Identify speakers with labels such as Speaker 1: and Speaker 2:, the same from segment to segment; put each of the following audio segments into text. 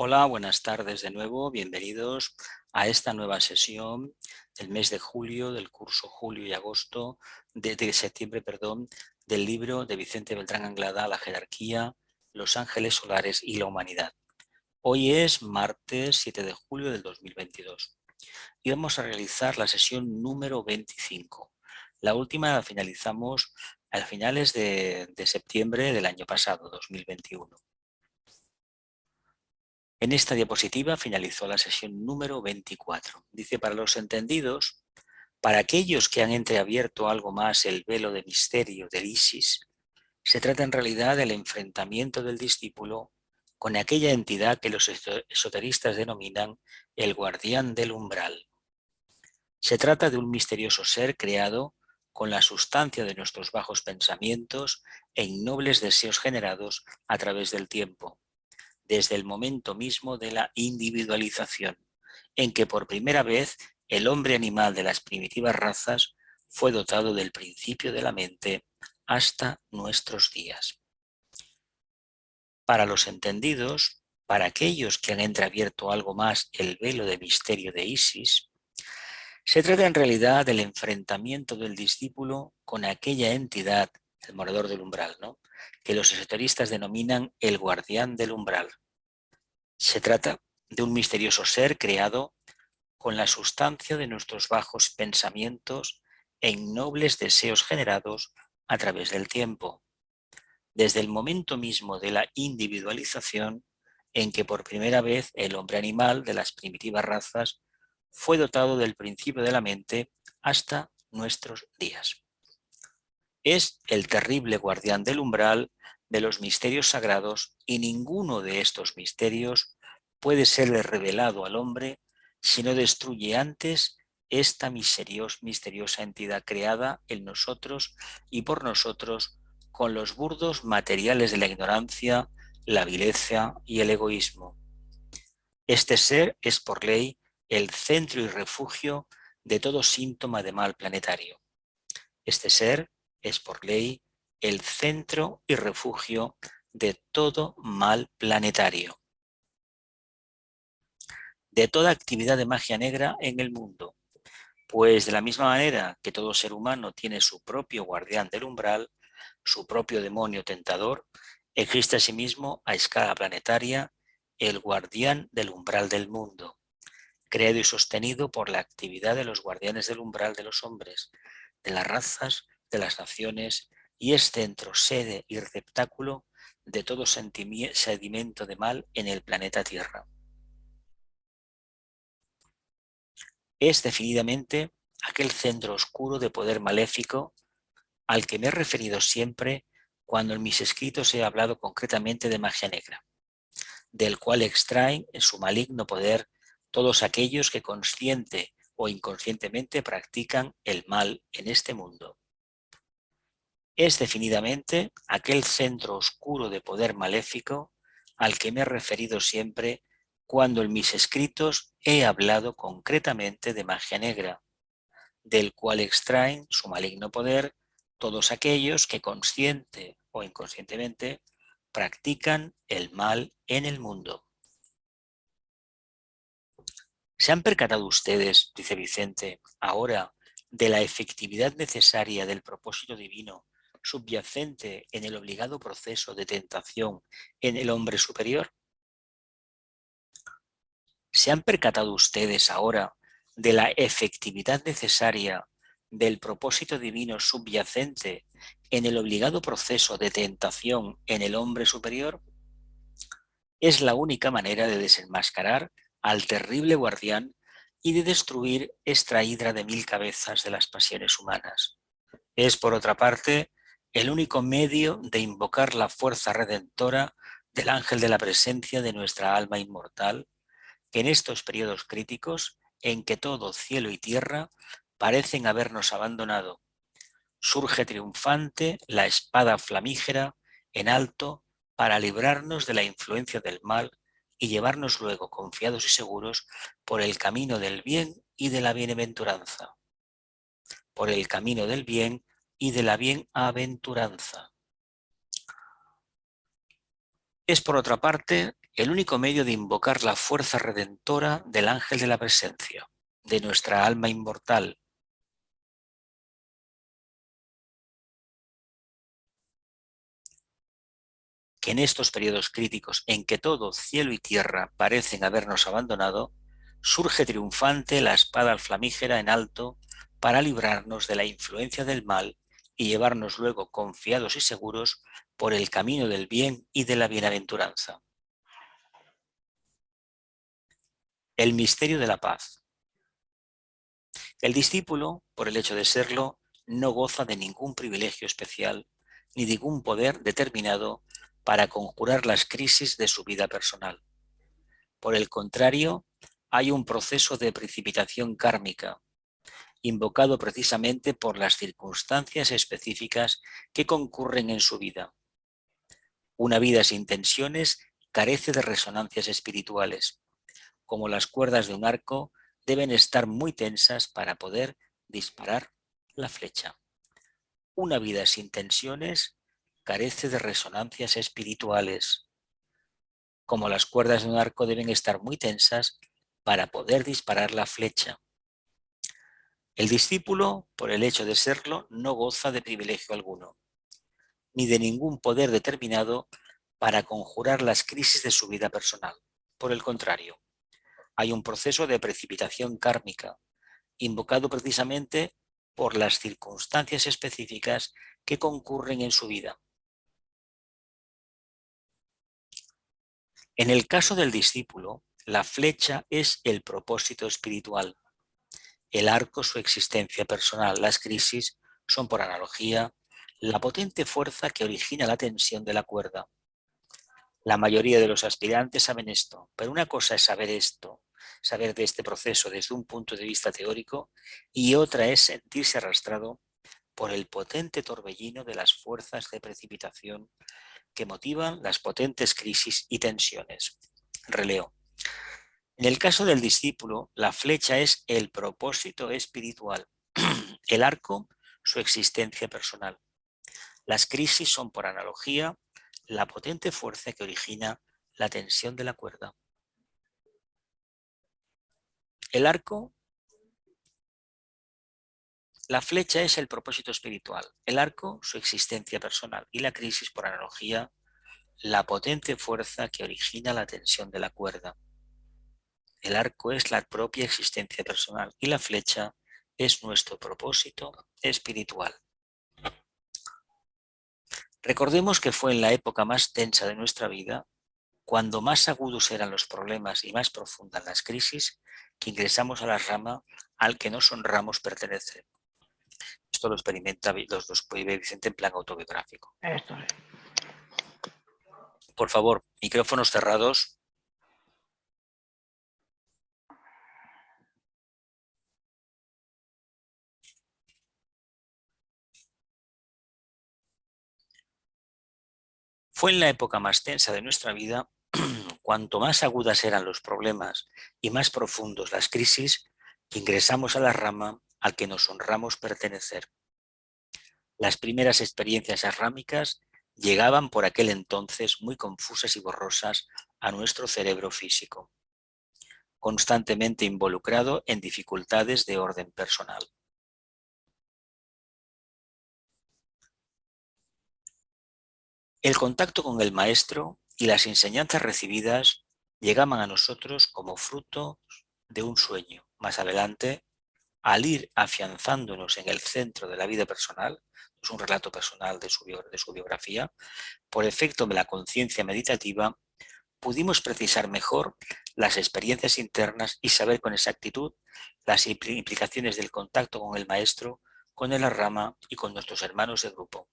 Speaker 1: Hola, buenas tardes de nuevo. Bienvenidos a esta nueva sesión del mes de julio, del curso julio y agosto, de septiembre, perdón, del libro de Vicente Beltrán Anglada, La jerarquía, los ángeles solares y la humanidad. Hoy es martes 7 de julio del 2022 y vamos a realizar la sesión número 25. La última la finalizamos a finales de septiembre del año pasado, 2021. En esta diapositiva finalizó la sesión número 24. Dice, para los entendidos, para aquellos que han entreabierto algo más el velo de misterio del Isis, se trata en realidad del enfrentamiento del discípulo con aquella entidad que los esoteristas denominan el guardián del umbral. Se trata de un misterioso ser creado con la sustancia de nuestros bajos pensamientos e innobles deseos generados a través del tiempo, desde el momento mismo de la individualización, en que por primera vez el hombre animal de las primitivas razas fue dotado del principio de la mente hasta nuestros días. Para los entendidos, para aquellos que han entreabierto algo más el velo de misterio de Isis, se trata en realidad del enfrentamiento del discípulo con aquella entidad, el morador del umbral, ¿no?, que los esoteristas denominan el guardián del umbral. Se trata de un misterioso ser creado con la sustancia de nuestros bajos pensamientos e innobles deseos generados a través del tiempo, desde el momento mismo de la individualización en que por primera vez el hombre animal de las primitivas razas fue dotado del principio de la mente hasta nuestros días. Es el terrible guardián del umbral de los misterios sagrados y ninguno de estos misterios puede serle revelado al hombre si no destruye antes esta misteriosa entidad creada en nosotros y por nosotros con los burdos materiales de la ignorancia, la vileza y el egoísmo. Este ser es por ley el centro y refugio de todo síntoma de mal planetario. Este ser es por ley el centro y refugio de todo mal planetario, de toda actividad de magia negra en el mundo, pues de la misma manera que todo ser humano tiene su propio guardián del umbral, su propio demonio tentador, existe asimismo a escala planetaria el guardián del umbral del mundo, creado y sostenido por la actividad de los guardianes del umbral de los hombres, de las razas, de las naciones, y es centro, sede y receptáculo de todo sedimento de mal en el planeta Tierra. Es definidamente aquel centro oscuro de poder maléfico al que me he referido siempre cuando en mis escritos he hablado concretamente de magia negra, del cual extraen en su maligno poder todos aquellos que consciente o inconscientemente practican el mal en este mundo. Es definidamente aquel centro oscuro de poder maléfico al que me he referido siempre cuando en mis escritos he hablado concretamente de magia negra, del cual extraen su maligno poder todos aquellos que consciente o inconscientemente practican el mal en el mundo. ¿Se han percatado ustedes, dice Vicente, ahora de la efectividad necesaria del propósito divino subyacente en el obligado proceso de tentación en el hombre superior? ¿Se han percatado ustedes ahora de la efectividad necesaria del propósito divino subyacente en el obligado proceso de tentación en el hombre superior? Es la única manera de desenmascarar al terrible guardián y de destruir esta hidra de 1000 cabezas de las pasiones humanas. Es, por otra parte, el único medio de invocar la fuerza redentora del ángel de la presencia de nuestra alma inmortal, que en estos periodos críticos, en que todo cielo y tierra parecen habernos abandonado, surge triunfante la espada flamígera en alto para librarnos de la influencia del mal y llevarnos luego confiados y seguros por el camino del bien y de la bienaventuranza. Por el camino del bien y de la bienaventuranza. Es por otra parte el único medio de invocar la fuerza redentora del ángel de la presencia, de nuestra alma inmortal. Que en estos periodos críticos en que todo, cielo y tierra, parecen habernos abandonado, surge triunfante la espada flamígera en alto para librarnos de la influencia del mal y llevarnos luego confiados y seguros por el camino del bien y de la bienaventuranza. El misterio de la paz. El discípulo, por el hecho de serlo, no goza de ningún privilegio especial ni de ningún poder determinado para conjurar las crisis de su vida personal. Por el contrario, hay un proceso de precipitación kármica, invocado precisamente por las circunstancias específicas que concurren en su vida. Una vida sin tensiones carece de resonancias espirituales. Como las cuerdas de un arco, deben estar muy tensas para poder disparar la flecha. Una vida sin tensiones carece de resonancias espirituales. Como las cuerdas de un arco deben estar muy tensas para poder disparar la flecha. El discípulo, por el hecho de serlo, no goza de privilegio alguno, ni de ningún poder determinado para conjurar las crisis de su vida personal. Por el contrario, hay un proceso de precipitación kármica, invocado precisamente por las circunstancias específicas que concurren en su vida. En el caso del discípulo, la flecha es el propósito espiritual, el arco su existencia personal, las crisis son, por analogía, la potente fuerza que origina la tensión de la cuerda. La mayoría de los aspirantes saben esto, pero una cosa es saber esto, saber de este proceso desde un punto de vista teórico, y otra es sentirse arrastrado por el potente torbellino de las fuerzas de precipitación que motivan las potentes crisis y tensiones. Releo. En el caso del discípulo, la flecha es el propósito espiritual, el arco su existencia personal. Las crisis son, por analogía, la potente fuerza que origina la tensión de la cuerda. El arco, la flecha es el propósito espiritual, el arco su existencia personal y la crisis, por analogía, la potente fuerza que origina la tensión de la cuerda. El arco es la propia existencia personal y la flecha es nuestro propósito espiritual. Recordemos que fue en la época más tensa de nuestra vida, cuando más agudos eran los problemas y más profundas las crisis, que ingresamos a la rama al que nos honramos pertenecer. Esto lo experimenta, los puede ver Vicente en plan autobiográfico.
Speaker 2: Esto es.
Speaker 1: Por favor, micrófonos cerrados. Fue en la época más tensa de nuestra vida, cuanto más agudas eran los problemas y más profundos las crisis, que ingresamos a la rama al que nos honramos pertenecer. Las primeras experiencias arrámicas llegaban por aquel entonces muy confusas y borrosas a nuestro cerebro físico, constantemente involucrado en dificultades de orden personal. El contacto con el maestro y las enseñanzas recibidas llegaban a nosotros como fruto de un sueño. Más adelante, al ir afianzándonos en el centro de la vida personal, es un relato personal de su biografía, por efecto de la conciencia meditativa, pudimos precisar mejor las experiencias internas y saber con exactitud las implicaciones del contacto con el maestro, con el rama y con nuestros hermanos de grupo.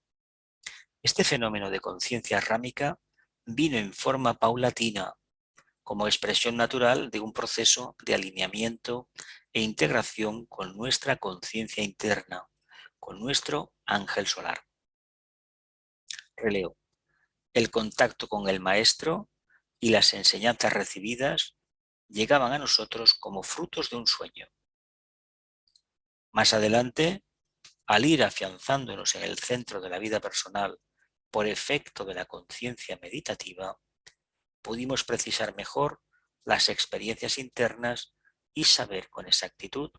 Speaker 1: Este fenómeno de conciencia rámica vino en forma paulatina, como expresión natural de un proceso de alineamiento e integración con nuestra conciencia interna, con nuestro ángel solar. Releo. El contacto con el maestro y las enseñanzas recibidas llegaban a nosotros como frutos de un sueño. Más adelante, al ir afianzándonos en el centro de la vida personal por efecto de la conciencia meditativa, pudimos precisar mejor las experiencias internas y saber con exactitud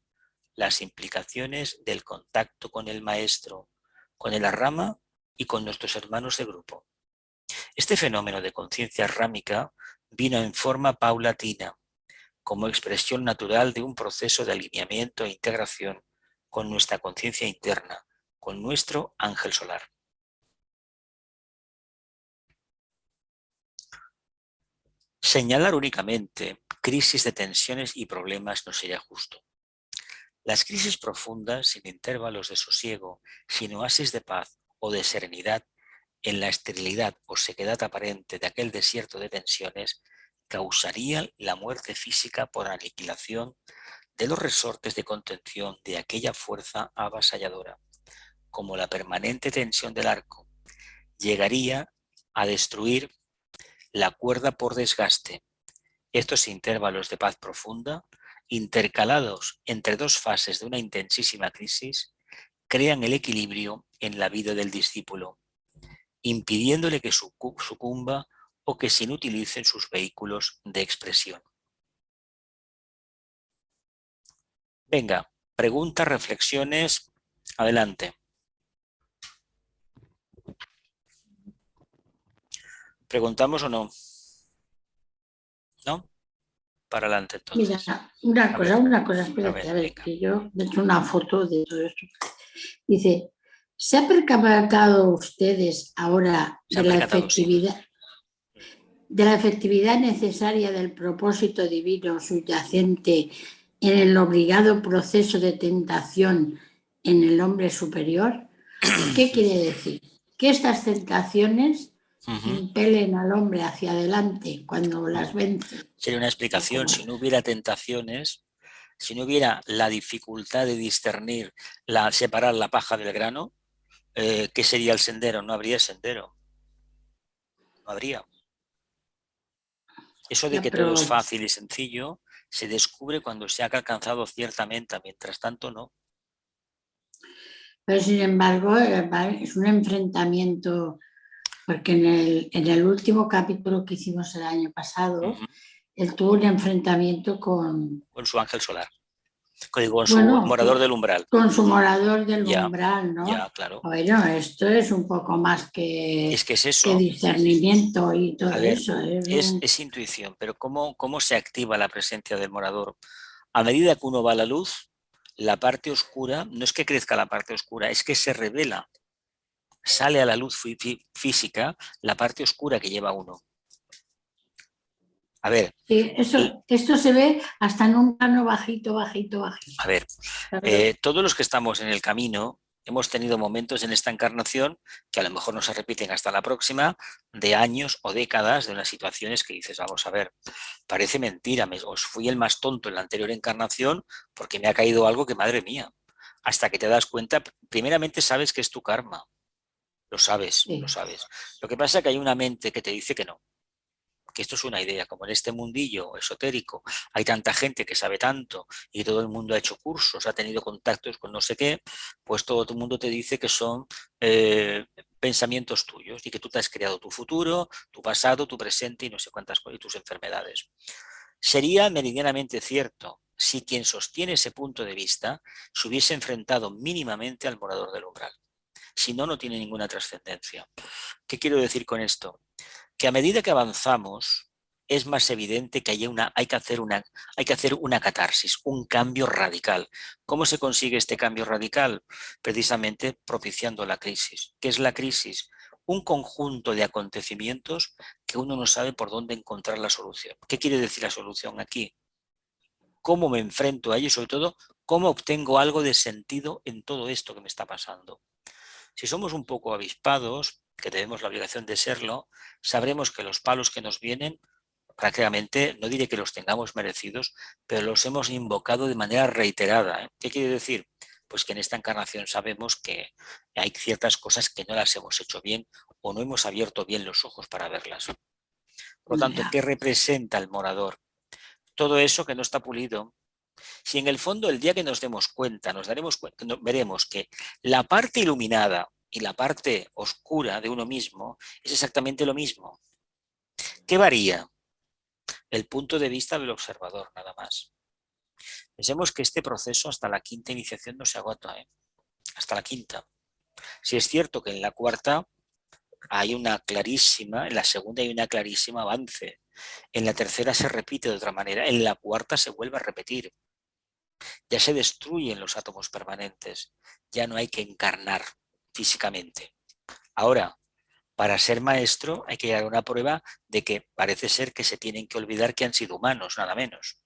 Speaker 1: las implicaciones del contacto con el maestro, con el Rama y con nuestros hermanos de grupo. Este fenómeno de conciencia rámica vino en forma paulatina, como expresión natural de un proceso de alineamiento e integración con nuestra conciencia interna, con nuestro ángel solar. Señalar únicamente crisis de tensiones y problemas no sería justo. Las crisis profundas, sin intervalos de sosiego, sin oasis de paz o de serenidad, en la esterilidad o sequedad aparente de aquel desierto de tensiones, causarían la muerte física por aniquilación de los resortes de contención de aquella fuerza avasalladora, como la permanente tensión del arco. Llegaría a destruir la cuerda por desgaste. Estos intervalos de paz profunda, intercalados entre dos fases de una intensísima crisis, crean el equilibrio en la vida del discípulo, impidiéndole que sucumba o que se inutilicen sus vehículos de expresión. Venga, preguntas, reflexiones, adelante. ¿Preguntamos o no? ¿No? Para adelante entonces.
Speaker 2: Mira, una cosa, espérate, a ver, que yo he hecho una foto de todo esto. Dice, ¿se ha percatado ustedes ahora de la efectividad necesaria del propósito divino subyacente en el obligado proceso de tentación en el hombre superior? ¿Qué quiere decir? Que estas tentaciones impelen al hombre hacia adelante cuando las vence.
Speaker 1: Sería una explicación, si no hubiera tentaciones, si no hubiera la dificultad de discernir, separar la paja del grano, ¿qué sería el sendero? No habría sendero. No habría. Eso de que todo es fácil y sencillo se descubre cuando se ha alcanzado cierta meta, mientras tanto no.
Speaker 2: Pero sin embargo es un enfrentamiento, porque en el último capítulo que hicimos el año pasado, él tuvo un enfrentamiento con
Speaker 1: su ángel solar, con su morador del umbral.
Speaker 2: Con su morador del umbral, ¿no?
Speaker 1: Ya, claro.
Speaker 2: Bueno, esto es un poco más que,
Speaker 1: es eso.
Speaker 2: Que discernimiento y todo eso.
Speaker 1: Es intuición, pero ¿cómo se activa la presencia del morador? A medida que uno va a la luz, la parte oscura, no es que crezca la parte oscura, es que se revela. Sale a la luz física la parte oscura que lleva uno. A ver.
Speaker 2: Sí, esto se ve hasta en un plano bajito.
Speaker 1: A ver, todos los que estamos en el camino hemos tenido momentos en esta encarnación que a lo mejor no se repiten hasta la próxima, de años o décadas de unas situaciones que dices, vamos a ver, parece mentira, os fui el más tonto en la anterior encarnación porque me ha caído algo que, madre mía, hasta que te das cuenta, primeramente sabes que es tu karma, lo sabes. Lo que pasa es que hay una mente que te dice que no, que esto es una idea, como en este mundillo esotérico hay tanta gente que sabe tanto y todo el mundo ha hecho cursos, ha tenido contactos con no sé qué, pues todo el mundo te dice que son pensamientos tuyos y que tú te has creado tu futuro, tu pasado, tu presente y no sé cuántas cosas y tus enfermedades. Sería meridianamente cierto si quien sostiene ese punto de vista se hubiese enfrentado mínimamente al morador del umbral. Si no, no tiene ninguna trascendencia. ¿Qué quiero decir con esto? Que a medida que avanzamos es más evidente que hay que hacer una catarsis, un cambio radical. ¿Cómo se consigue este cambio radical? Precisamente propiciando la crisis. ¿Qué es la crisis? Un conjunto de acontecimientos que uno no sabe por dónde encontrar la solución. ¿Qué quiere decir la solución aquí? ¿Cómo me enfrento a ello y sobre todo cómo obtengo algo de sentido en todo esto que me está pasando? Si somos un poco avispados, que tenemos la obligación de serlo, sabremos que los palos que nos vienen, prácticamente, no diré que los tengamos merecidos, pero los hemos invocado de manera reiterada. ¿Qué quiere decir? Pues que en esta encarnación sabemos que hay ciertas cosas que no las hemos hecho bien o no hemos abierto bien los ojos para verlas. Por lo tanto, ¿qué representa el morador? Todo eso que no está pulido. Si en el fondo el día que nos demos cuenta, veremos que la parte iluminada y la parte oscura de uno mismo es exactamente lo mismo. ¿Qué varía? El punto de vista del observador, nada más. Pensemos que este proceso hasta la quinta iniciación no se agota, hasta la quinta. Si es cierto que en la cuarta hay una clarísima, en la segunda hay una clarísima avance, en la tercera se repite de otra manera, en la cuarta se vuelve a repetir. Ya se destruyen los átomos permanentes, ya no hay que encarnar físicamente. Ahora, para ser maestro hay que llegar a una prueba de que parece ser que se tienen que olvidar que han sido humanos, nada menos.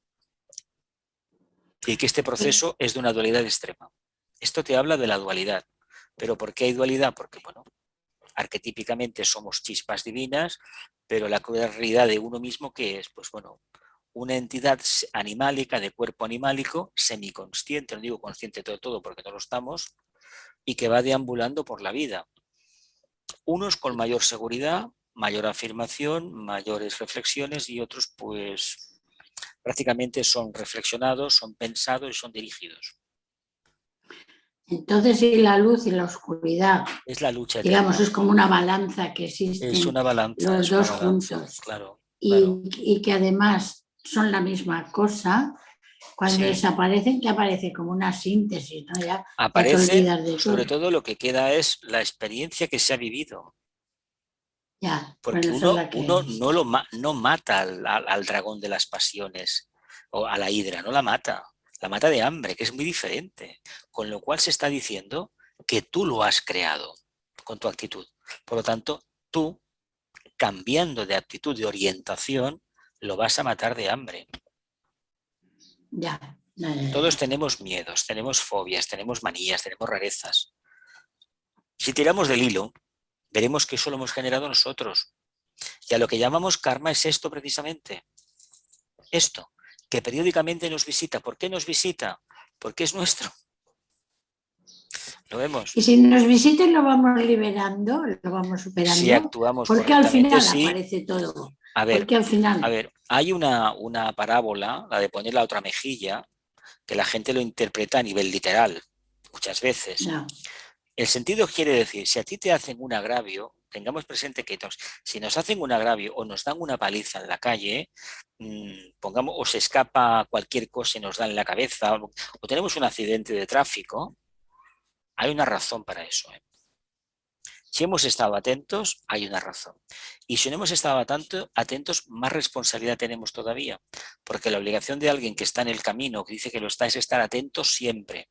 Speaker 1: Y que este proceso es de una dualidad extrema. Esto te habla de la dualidad. ¿Pero por qué hay dualidad? Porque, bueno, arquetípicamente somos chispas divinas, pero la realidad de uno mismo, ¿qué es? Pues bueno, una entidad animálica, de cuerpo animálico, semiconsciente, no digo consciente de todo porque no lo estamos, y que va deambulando por la vida. Unos con mayor seguridad, mayor afirmación, mayores reflexiones, y otros pues prácticamente son reflexionados, son pensados y son dirigidos.
Speaker 2: Entonces, si la luz y la oscuridad,
Speaker 1: Es la lucha
Speaker 2: digamos,
Speaker 1: eterna.
Speaker 2: es como una balanza que
Speaker 1: Es
Speaker 2: existen
Speaker 1: una balanza,
Speaker 2: los
Speaker 1: es una
Speaker 2: dos
Speaker 1: balanza,
Speaker 2: juntos
Speaker 1: claro, claro.
Speaker 2: y que además son la misma cosa, cuando
Speaker 1: Sí,
Speaker 2: desaparecen, que aparece como una síntesis, ¿no? Ya te
Speaker 1: aparecen,
Speaker 2: olvidas de
Speaker 1: sobre
Speaker 2: todo.
Speaker 1: todo lo que queda es la experiencia que se ha vivido.
Speaker 2: Ya,
Speaker 1: Porque
Speaker 2: bueno, esa es la
Speaker 1: uno
Speaker 2: que...
Speaker 1: no mata al dragón de las pasiones o a la hidra, no la mata de hambre, que es muy diferente. Con lo cual se está diciendo que tú lo has creado con tu actitud. Por lo tanto, tú, cambiando de actitud, de orientación, lo vas a matar de hambre.
Speaker 2: Ya,
Speaker 1: Todos tenemos miedos, tenemos fobias, tenemos manías, tenemos rarezas. Si tiramos del hilo, veremos que eso lo hemos generado nosotros. Y a lo que llamamos karma es esto precisamente. Esto, que periódicamente nos visita. ¿Por qué nos visita? Porque es nuestro. ¿Lo vemos?
Speaker 2: y si nos visitan lo vamos liberando, lo vamos
Speaker 1: Si
Speaker 2: superando,
Speaker 1: actuamos
Speaker 2: porque al
Speaker 1: correctamente,
Speaker 2: final
Speaker 1: sí.
Speaker 2: aparece todo.
Speaker 1: A ver,
Speaker 2: Porque al final,
Speaker 1: hay una parábola, la de poner la otra mejilla, que la gente lo interpreta a nivel literal, muchas veces.
Speaker 2: no,
Speaker 1: El sentido quiere decir, si a ti te hacen un agravio, tengamos presente que si nos hacen un agravio o nos dan una paliza en la calle, pongamos, o se escapa cualquier cosa y nos da en la cabeza, o tenemos un accidente de tráfico, hay una razón para eso. Si hemos estado atentos, hay una razón. Y si no hemos estado atentos, más responsabilidad tenemos todavía. Porque la obligación de alguien que está en el camino, que dice que lo está, es estar atento siempre.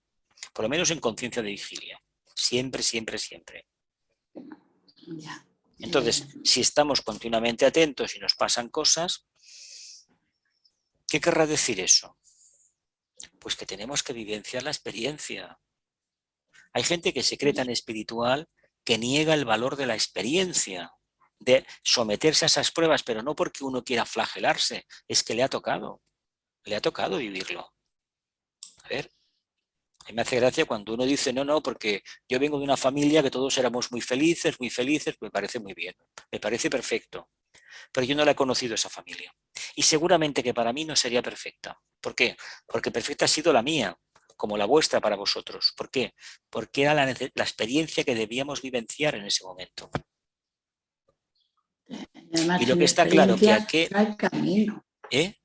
Speaker 1: Por lo menos en conciencia de vigilia. Siempre, siempre, siempre.
Speaker 2: ya.
Speaker 1: Entonces, si estamos continuamente atentos y nos pasan cosas, ¿qué querrá decir eso? Pues que tenemos que vivenciar la experiencia. Hay gente que se cree tan espiritual que niega el valor de la experiencia, de someterse a esas pruebas, pero no porque uno quiera flagelarse, es que le ha tocado vivirlo. A ver, a mí me hace gracia cuando uno dice, no, porque yo vengo de una familia que todos éramos muy felices, me parece muy bien, me parece perfecto, pero yo no la he conocido esa familia. Y seguramente que para mí no sería perfecta. ¿Por qué? Porque perfecta ha sido la mía, como la vuestra para vosotros. ¿Por qué? Porque era la experiencia que debíamos vivenciar en ese momento.
Speaker 2: Además,
Speaker 1: Y lo
Speaker 2: sin
Speaker 1: que está claro que
Speaker 2: experiencia
Speaker 1: aquí,
Speaker 2: no hay camino.
Speaker 1: ¿eh?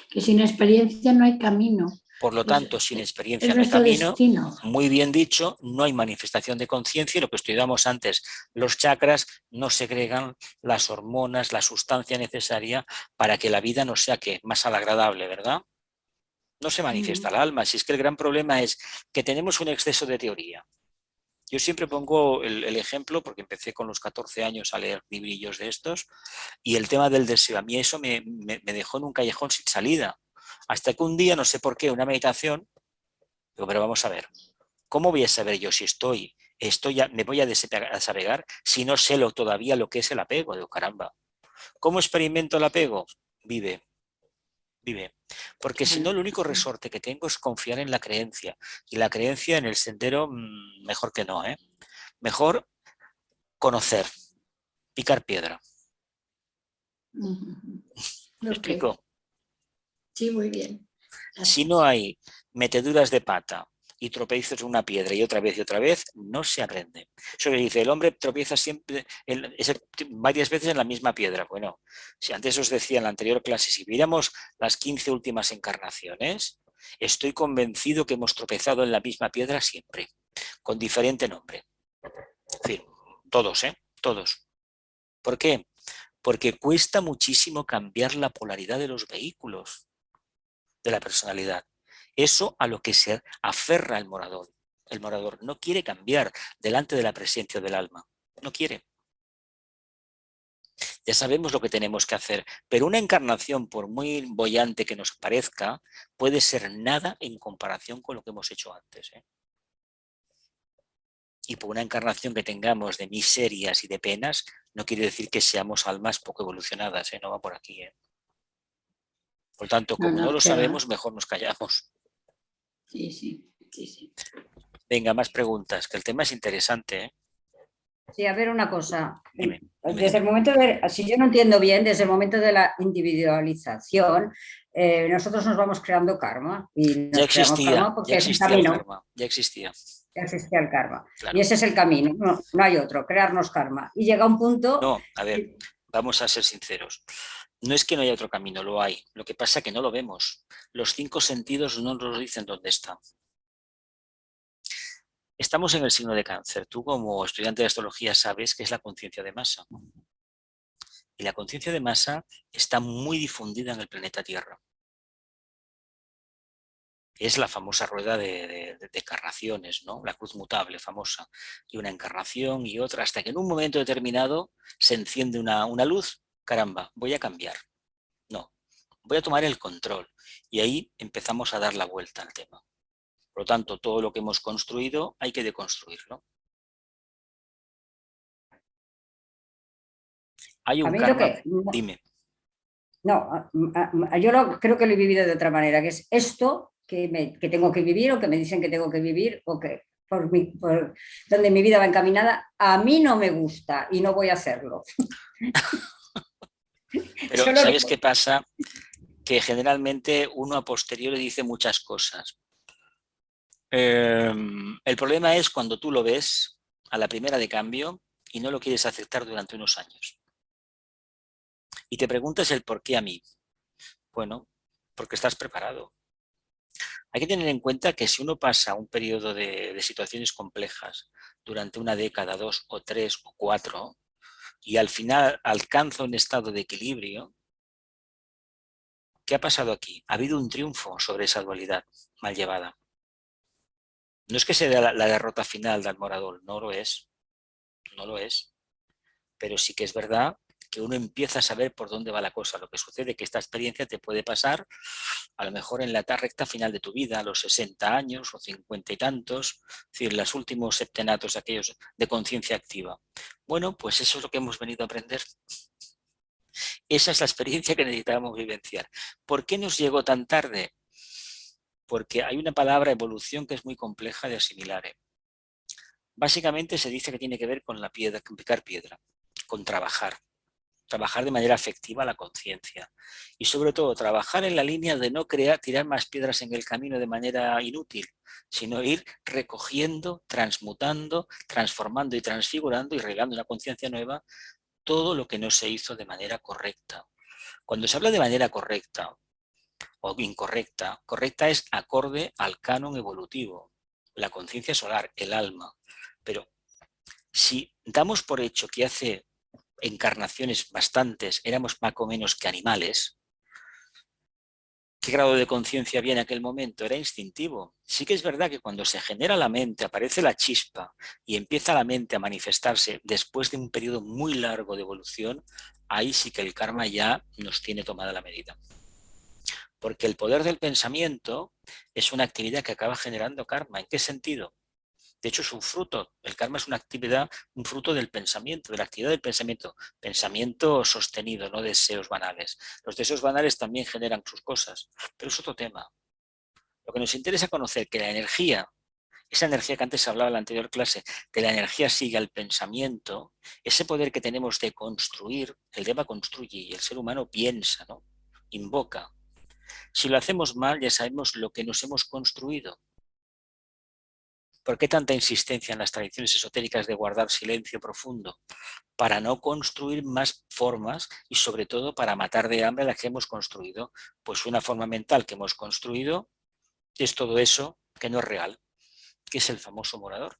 Speaker 2: Que sin experiencia no hay camino.
Speaker 1: Por lo tanto, sin
Speaker 2: Es
Speaker 1: experiencia no hay
Speaker 2: nuestro
Speaker 1: camino.
Speaker 2: destino.
Speaker 1: Muy bien dicho, no hay manifestación de conciencia y lo que estudiamos antes, los chakras no segregan las hormonas, la sustancia necesaria para que la vida no sea que más agradable, ¿verdad? No se manifiesta el alma. Si es que el gran problema es que tenemos un exceso de teoría. Yo siempre pongo el ejemplo, porque empecé con los 14 años a leer librillos de estos, y el tema del deseo, a mí eso me dejó en un callejón sin salida. Hasta que un día, no sé por qué, una meditación, digo, pero vamos a ver, ¿cómo voy a saber yo si me voy a desapegar si no sé todavía lo que es el apego? Digo, caramba, ¿cómo experimento el apego? Vive. Porque si no, el único resorte que tengo es confiar en la creencia. Y la creencia en el sendero, mejor que no, ¿eh? Mejor conocer, picar piedra. ¿Me
Speaker 2: Ok,
Speaker 1: explico?
Speaker 2: sí, muy bien.
Speaker 1: Si no
Speaker 2: Gracias.
Speaker 1: hay meteduras de pata y tropiezas en una piedra y otra vez, no se aprende. Eso que dice, el hombre tropieza siempre varias veces en la misma piedra. Bueno, si antes os decía en la anterior clase, si viéramos las 15 últimas encarnaciones, estoy convencido que hemos tropezado en la misma piedra siempre, con diferente nombre. En fin, todos, ¿eh? Todos. ¿Por qué? Porque cuesta muchísimo cambiar la polaridad de los vehículos, de la personalidad. Eso a lo que se aferra el morador. El morador no quiere cambiar delante de la presencia del alma. No quiere. Ya sabemos lo que tenemos que hacer, pero una encarnación, por muy boyante que nos parezca, puede ser nada en comparación con lo que hemos hecho antes, ¿eh? Y por una encarnación que tengamos de miserias y de penas, no quiere decir que seamos almas poco evolucionadas, ¿eh? No va por aquí, ¿eh? Por tanto,
Speaker 2: No,
Speaker 1: como no
Speaker 2: no,
Speaker 1: lo
Speaker 2: que va.
Speaker 1: sabemos, mejor nos callamos.
Speaker 2: Sí, sí, sí, sí.
Speaker 1: Venga, más preguntas, que el tema es interesante, ¿eh?
Speaker 3: Sí, a ver una cosa.
Speaker 1: Dime, dime,
Speaker 3: Desde el
Speaker 1: dime.
Speaker 3: momento de, si yo no entiendo bien, desde el momento de la individualización, nosotros nos vamos creando karma y
Speaker 1: Ya
Speaker 3: nos creamos karma
Speaker 1: ya
Speaker 3: porque es el
Speaker 1: existía el
Speaker 3: camino,
Speaker 1: karma, ya existía,
Speaker 3: ya existía el karma. Y
Speaker 1: claro.
Speaker 3: ese es el camino, no, no hay otro, crearnos karma. Y llega un punto...
Speaker 1: No, a ver, vamos a ser sinceros. No es que no haya otro camino, lo hay. Lo que pasa es que no lo vemos. Los 5 sentidos no nos dicen dónde está. Estamos en el signo de Cáncer. Tú, como estudiante de astrología, sabes que es la conciencia de masa. Y la conciencia de masa está muy difundida en el planeta Tierra. Es la famosa rueda de encarnaciones, ¿no? La cruz mutable famosa. Y una encarnación y otra, hasta que en un momento determinado se enciende una luz. Caramba, voy a cambiar. No, voy a tomar el control. Y ahí empezamos a dar la vuelta al tema. Por lo tanto, todo lo que hemos construido hay que deconstruirlo. Hay
Speaker 3: A
Speaker 1: un
Speaker 3: mí lo
Speaker 1: karma,
Speaker 3: que...
Speaker 1: dime.
Speaker 3: No, yo creo que lo he vivido de otra manera, que es esto que tengo que vivir o que me dicen que tengo que vivir o que por donde mi vida va encaminada, a mí no me gusta y no voy a hacerlo.
Speaker 1: Pero
Speaker 3: Solo
Speaker 1: ¿sabes
Speaker 3: digo,
Speaker 1: qué pasa? Que generalmente uno a posteriori dice muchas cosas. El problema es cuando tú lo ves a la primera de cambio y no lo quieres aceptar durante unos años. Y te preguntas el por qué a mí. Bueno, porque estás preparado. Hay que tener en cuenta que si uno pasa un periodo de situaciones complejas durante una década, 2 o 3 o 4, y al final alcanza un estado de equilibrio, ¿qué ha pasado aquí? Ha habido un triunfo sobre esa dualidad mal llevada. No es que sea la derrota final del morador, no lo es, no lo es, pero sí que es verdad que uno empieza a saber por dónde va la cosa. Lo que sucede es que esta experiencia te puede pasar a lo mejor en la recta final de tu vida, a los 60 años o 50 y tantos, es decir, los últimos septenatos aquellos de conciencia activa. Bueno, pues eso es lo que hemos venido a aprender. Esa es la experiencia que necesitábamos vivenciar. ¿Por qué nos llegó tan tarde? Porque hay una palabra evolución que es muy compleja de asimilar. Básicamente se dice que tiene que ver con la piedra, con picar piedra, con trabajar de manera afectiva la conciencia y sobre todo trabajar en la línea de no tirar más piedras en el camino de manera inútil, sino ir recogiendo, transmutando, transformando y transfigurando y revelando una conciencia nueva todo lo que no se hizo de manera correcta. Cuando se habla de manera correcta o incorrecta, correcta es acorde al canon evolutivo, la conciencia solar, el alma. Pero si damos por hecho que hace encarnaciones bastantes éramos más o menos que animales, ¿qué grado de conciencia había en aquel momento? Era instintivo. Sí que es verdad que cuando se genera la mente, aparece la chispa y empieza la mente a manifestarse después de un periodo muy largo de evolución, ahí sí que el karma ya nos tiene tomada la medida. Porque el poder del pensamiento es una actividad que acaba generando karma. ¿En qué sentido? De hecho, es un fruto. El karma es una actividad, un fruto del pensamiento, de la actividad del pensamiento. Pensamiento sostenido, no deseos banales. Los deseos banales también generan sus cosas, pero es otro tema. Lo que nos interesa conocer que la energía, esa energía que antes hablaba en la anterior clase, que la energía sigue al pensamiento, ese poder que tenemos de construir, el Deva construye y el ser humano piensa, ¿no? Invoca. Si lo hacemos mal, ya sabemos lo que nos hemos construido. ¿Por qué tanta insistencia en las tradiciones esotéricas de guardar silencio profundo? Para no construir más formas y sobre todo para matar de hambre las que hemos construido. Pues una forma mental que hemos construido es todo eso que no es real, que es el famoso morador.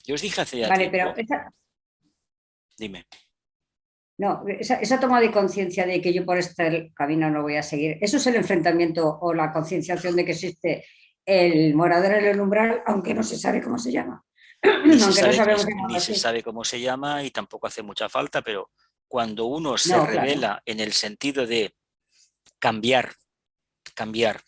Speaker 1: Yo os dije hace ya
Speaker 3: Vale, pero
Speaker 1: tiempo, dime.
Speaker 3: no, esa toma de conciencia de que yo por este camino no voy a seguir, eso es el enfrentamiento o la concienciación de que existe el morador en el umbral, aunque no se sabe cómo se llama. Aunque no sabemos llamarlo
Speaker 1: Ni se
Speaker 3: así.
Speaker 1: sabe cómo se llama y tampoco hace mucha falta, pero cuando uno se
Speaker 3: No, claro.
Speaker 1: revela en el sentido de cambiar, cambiar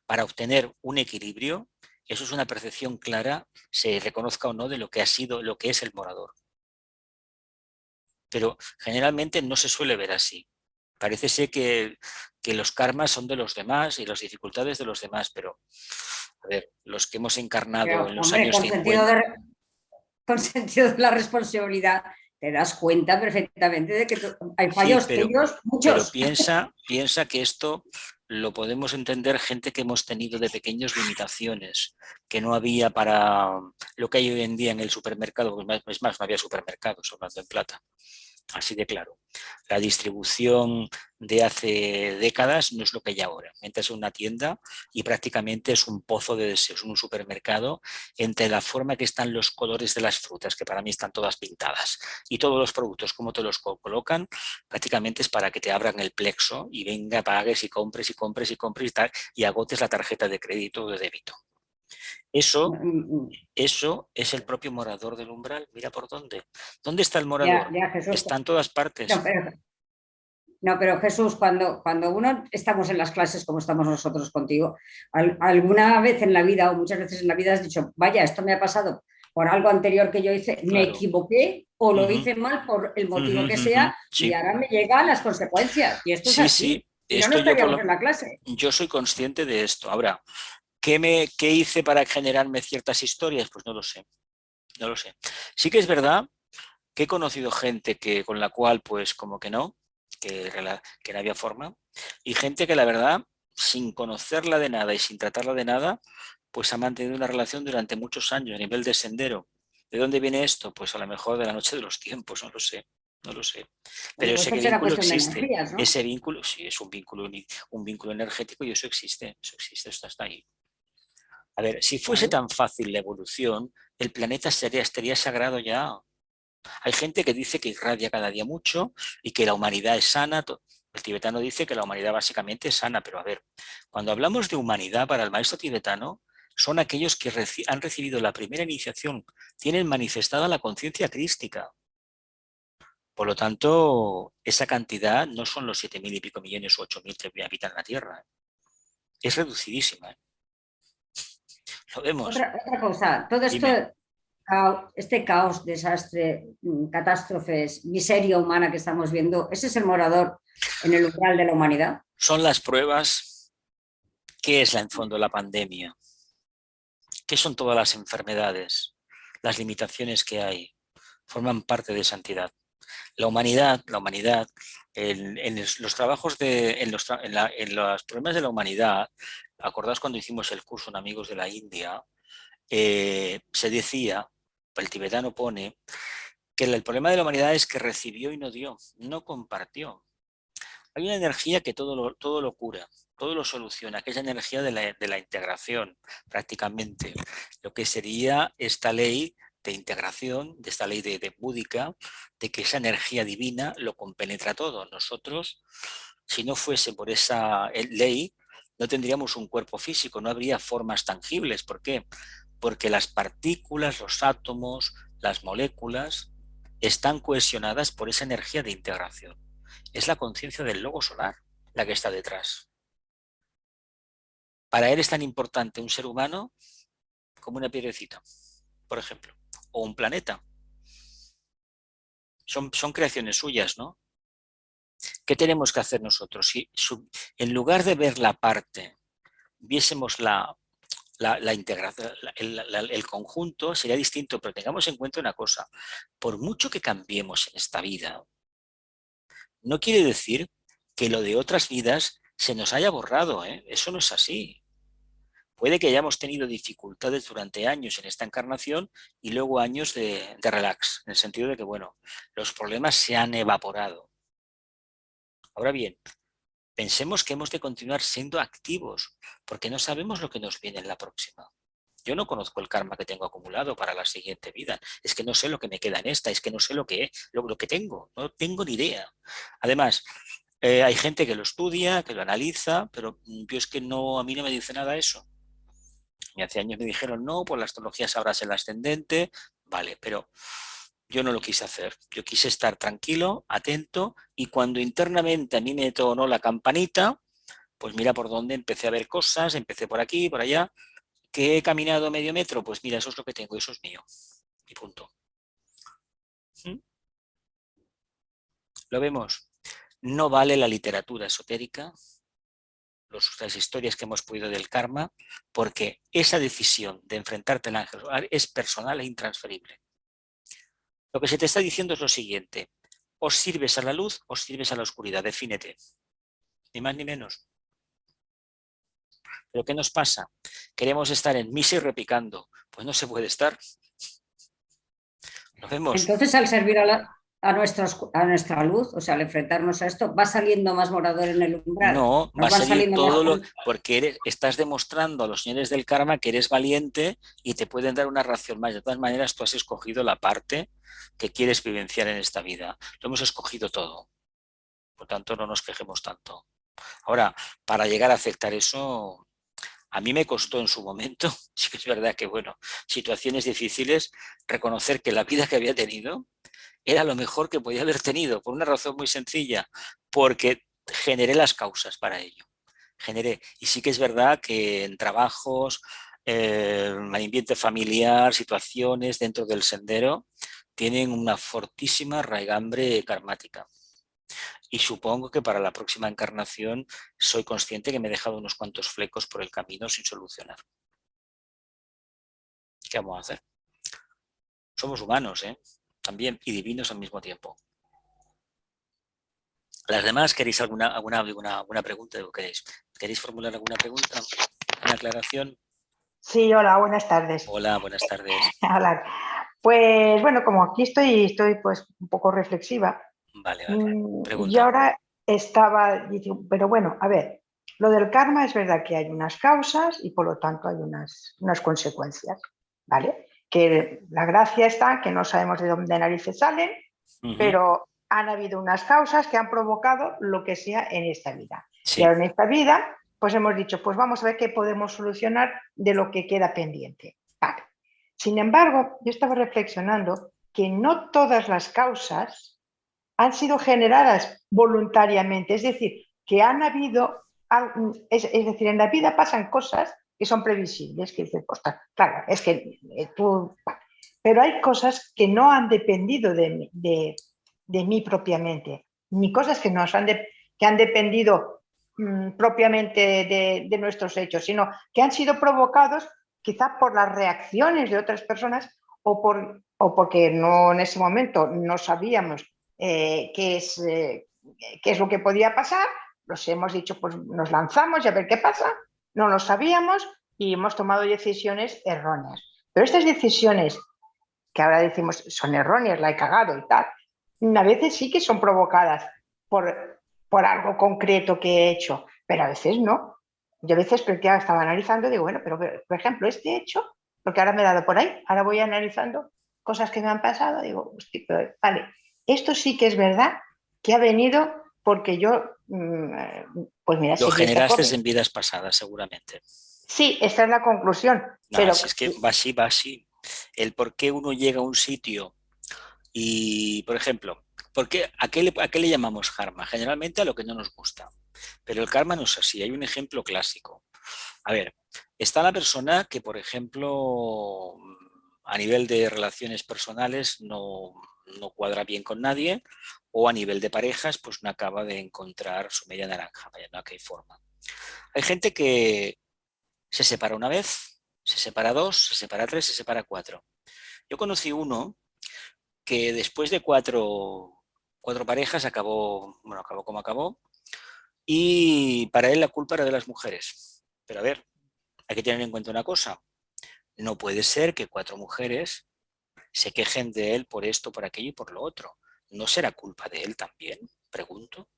Speaker 1: para obtener un equilibrio, eso es una percepción clara, se reconozca o no, de lo que ha sido, lo que es el morador. Pero generalmente no se suele ver así. Parece ser que los karmas son de los demás y las dificultades de los demás, pero a ver, los que hemos encarnado
Speaker 3: Pero,
Speaker 1: en los
Speaker 3: hombre,
Speaker 1: años 50,
Speaker 3: con sentido de la responsabilidad, te das cuenta perfectamente de que hay
Speaker 1: sí,
Speaker 3: fallos tuyos,
Speaker 1: pero
Speaker 3: muchos.
Speaker 1: piensa que esto lo podemos entender gente que hemos tenido de pequeños limitaciones, que no había para lo que hay hoy en día en el supermercado, pues es más, no había supermercados, hablando en plata. Así de claro. La distribución de hace décadas no es lo que hay ahora. Entras en una tienda y prácticamente es un pozo de deseos, un supermercado, entre la forma que están los colores de las frutas, que para mí están todas pintadas, y todos los productos, como te los colocan, prácticamente es para que te abran el plexo y venga, pagues y compres y compres y compres y tal, y agotes la tarjeta de crédito o de débito. Eso Eso es el propio morador del umbral. Mira por dónde. ¿Dónde está el
Speaker 3: Ya,
Speaker 1: morador?
Speaker 3: ya, Jesús.
Speaker 1: Está en todas
Speaker 3: No,
Speaker 1: partes.
Speaker 3: pero, no, pero Jesús, cuando uno estamos en las clases como estamos nosotros contigo, alguna vez en la vida o muchas veces en la vida has dicho, vaya, esto me ha pasado por algo anterior que yo hice, me
Speaker 1: Claro.
Speaker 3: equivoqué o lo
Speaker 1: Ujú,
Speaker 3: hice mal por el
Speaker 1: ujú,
Speaker 3: motivo que
Speaker 1: ujú.
Speaker 3: sea y
Speaker 1: Sí,
Speaker 3: ahora me llegan las consecuencias. Y esto es
Speaker 1: sí, sí.
Speaker 3: así. Si no, no estaríamos en la clase.
Speaker 1: Yo soy consciente de esto. Ahora, ¿qué hice para generarme ciertas historias? Pues no lo sé. No lo sé. Sí que es verdad que he conocido gente con la cual, pues como que no, que no había forma, y gente que la verdad, sin conocerla de nada y sin tratarla de nada, pues ha mantenido una relación durante muchos años a nivel de sendero. ¿De dónde viene esto? Pues a lo mejor de la noche de los tiempos, no lo sé, no lo sé. Pero
Speaker 3: Bueno,
Speaker 1: yo
Speaker 3: pues
Speaker 1: sé
Speaker 3: esto
Speaker 1: que
Speaker 3: será
Speaker 1: vínculo
Speaker 3: cuestión de
Speaker 1: existe.
Speaker 3: energías, ¿no?
Speaker 1: Ese vínculo, sí, es un vínculo energético y eso existe, esto está ahí. A ver, si fuese
Speaker 3: Claro.
Speaker 1: tan fácil la evolución, el planeta estaría sagrado ya. Hay gente que dice que irradia cada día mucho y que la humanidad es sana. El tibetano dice que la humanidad básicamente es sana, pero a ver, cuando hablamos de humanidad para el maestro tibetano, son aquellos que han recibido la primera iniciación, tienen manifestada la conciencia crística. Por lo tanto, esa cantidad no son los 7.000 y pico millones o 8.000 que habitan la Tierra. Es reducidísima. Lo vemos.
Speaker 3: Otra cosa, todo esto,
Speaker 1: Dime.
Speaker 3: este caos, desastre, catástrofes, miseria humana que estamos viendo, ese es el morador en el umbral de la humanidad.
Speaker 1: Son las pruebas. ¿Qué es en fondo la pandemia? ¿Qué son todas las enfermedades? Las limitaciones que hay forman parte de esa entidad. La humanidad, en los trabajos en los problemas de la humanidad, acordaos cuando hicimos el curso en Amigos de la India, se decía, el tibetano pone, que el problema de la humanidad es que recibió y no dio, no compartió. Hay una energía que todo lo cura, todo lo soluciona, que es la energía de la integración, prácticamente. Lo que sería esta ley de integración, de esta ley de búdica, de que esa energía divina lo compenetra todo. Nosotros, si no fuese por esa ley, no tendríamos un cuerpo físico, no habría formas tangibles. ¿Por qué? Porque las partículas, los átomos, las moléculas están cohesionadas por esa energía de integración. Es la conciencia del logo solar la que está detrás. Para él es tan importante un ser humano como una piedrecita, por ejemplo, o un planeta. Son creaciones suyas, ¿no? ¿Qué tenemos que hacer nosotros? Si en lugar de ver la parte, viésemos la integración, el conjunto, sería distinto, pero tengamos en cuenta una cosa, por mucho que cambiemos en esta vida, no quiere decir que lo de otras vidas se nos haya borrado, ¿eh? Eso no es así. Puede que hayamos tenido dificultades durante años en esta encarnación y luego años de relax, en el sentido de que, bueno, los problemas se han evaporado. Ahora bien, pensemos que hemos de continuar siendo activos, porque no sabemos lo que nos viene en la próxima. Yo no conozco el karma que tengo acumulado para la siguiente vida. Es que no sé lo que me queda en esta, es que no sé lo que tengo, no tengo ni idea. Además, hay gente que lo estudia, que lo analiza, pero yo es que no, a mí no me dice nada eso. Y hace años me dijeron, no, pues la astrología sabrás el ascendente, vale, pero yo no lo quise hacer. Yo quise estar tranquilo, atento, y cuando internamente a mí me sonó la campanita, pues mira por dónde empecé a ver cosas, empecé por aquí, por allá, que he caminado medio metro, pues mira, eso es lo que tengo, eso es mío, y punto. ¿Mm? ¿Lo vemos? No vale la literatura esotérica, las historias que hemos podido del karma, porque esa decisión de enfrentarte al ángel solar es personal e intransferible. Lo que se te está diciendo es lo siguiente: o sirves a la luz o sirves a la oscuridad, defínete, ni más ni menos. ¿Pero qué nos pasa? Queremos estar en misa y repicando, pues no se puede estar. ¿Lo vemos?
Speaker 3: Entonces, al servir a nuestra luz, o sea, al enfrentarnos a esto, va saliendo más morador en el umbral.
Speaker 1: No, va
Speaker 3: Nos
Speaker 1: a
Speaker 3: van
Speaker 1: salir
Speaker 3: saliendo más.
Speaker 1: todo lo... porque estás demostrando a los señores del karma que eres valiente y te pueden dar una ración más. De todas maneras, tú has escogido la parte que quieres vivenciar en esta vida. Lo hemos escogido todo. Por tanto, no nos quejemos tanto. Ahora, para llegar a aceptar eso, a mí me costó en su momento, sí que es verdad que, bueno, situaciones difíciles, reconocer que la vida que había tenido era lo mejor que podía haber tenido, por una razón muy sencilla, porque generé las causas para ello. Generé. Y sí que es verdad que en trabajos, ambiente familiar, situaciones dentro del sendero, tienen una fortísima raigambre karmática. Y supongo que para la próxima encarnación soy consciente que me he dejado unos cuantos flecos por el camino sin solucionar. ¿Qué vamos a hacer? Somos humanos, ¿eh? También, y divinos al mismo tiempo. ¿Las demás queréis alguna pregunta? ¿Queréis formular alguna pregunta? ¿Una aclaración?
Speaker 4: Sí, hola, buenas tardes.
Speaker 1: Hola, buenas tardes.
Speaker 4: Hola. Pues bueno, como aquí estoy pues un poco reflexiva.
Speaker 1: Vale.
Speaker 4: Y
Speaker 1: Pregunta.
Speaker 4: ahora estaba diciendo, pero bueno, a ver, lo del karma es verdad que hay unas causas y por lo tanto hay unas consecuencias, ¿vale? Que la gracia está que no sabemos de dónde narices salen, pero han habido unas causas que han provocado lo que sea en esta vida.
Speaker 1: Sí.
Speaker 4: Y ahora en esta vida, pues hemos dicho, pues vamos a ver qué podemos solucionar de lo que queda pendiente. Vale. Sin embargo, yo estaba reflexionando que no todas las causas han sido generadas voluntariamente, es decir, que han habido, es decir, en la vida pasan cosas que son previsibles, que dices, ostras, claro, es que tú... Pero hay cosas que no han dependido de mí propiamente, ni cosas que, que han dependido propiamente de nuestros hechos, sino que han sido provocados quizá por las reacciones de otras personas o porque no, en ese momento no sabíamos qué es lo que podía pasar, nos hemos dicho, pues nos lanzamos y a ver qué pasa, no lo sabíamos y hemos tomado decisiones erróneas. Pero estas decisiones, que ahora decimos son erróneas, la he cagado y tal, a veces sí que son provocadas por algo concreto que he hecho, pero a veces no. Yo a veces estaba analizando y digo, bueno, pero por ejemplo, este hecho, porque ahora me he dado por ahí, ahora voy analizando cosas que me han pasado, digo, hostia, pero, vale, esto sí que es verdad que ha venido porque yo, pues mira,
Speaker 1: Lo
Speaker 4: seguí esta
Speaker 1: generaste
Speaker 4: cosa.
Speaker 1: en vidas pasadas, seguramente.
Speaker 4: Sí, esta es la conclusión.
Speaker 1: No,
Speaker 4: Pero
Speaker 1: si es que va así. El por qué uno llega a un sitio y, por ejemplo, a qué le llamamos karma? Generalmente a lo que no nos gusta. Pero el karma no es así. Hay un ejemplo clásico. A ver, está la persona que, por ejemplo, a nivel de relaciones personales no cuadra bien con nadie, o a nivel de parejas, pues no acaba de encontrar su media naranja, vaya, no hay forma. Hay gente que se separa una vez, se separa dos, se separa tres, se separa cuatro. Yo conocí uno que después de cuatro parejas acabó como acabó, y para él la culpa era de las mujeres. Pero a ver, Hay que tener en cuenta una cosa. No puede ser que 4 mujeres se quejen de él por esto, por aquello y por lo otro. ¿No será culpa de él también? Pregunto.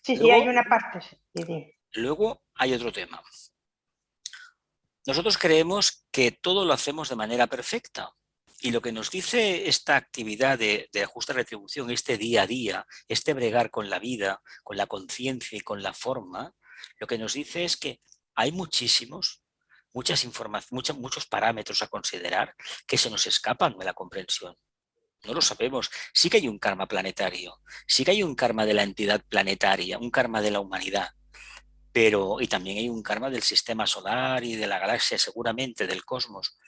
Speaker 4: Sí, sí, hay
Speaker 1: Luego,
Speaker 4: una parte. Sí.
Speaker 1: luego hay otro tema. Nosotros creemos que todo lo hacemos de manera perfecta. Y lo que nos dice esta actividad de ajuste retribución, este día a día, este bregar con la vida, con la conciencia y con la forma, lo que nos dice es que hay muchos parámetros a considerar que se nos escapan de la comprensión. No lo sabemos. Sí que hay un karma planetario, sí que hay un karma de la entidad planetaria, un karma de la humanidad, y también hay un karma del sistema solar y de la galaxia, seguramente, del cosmos.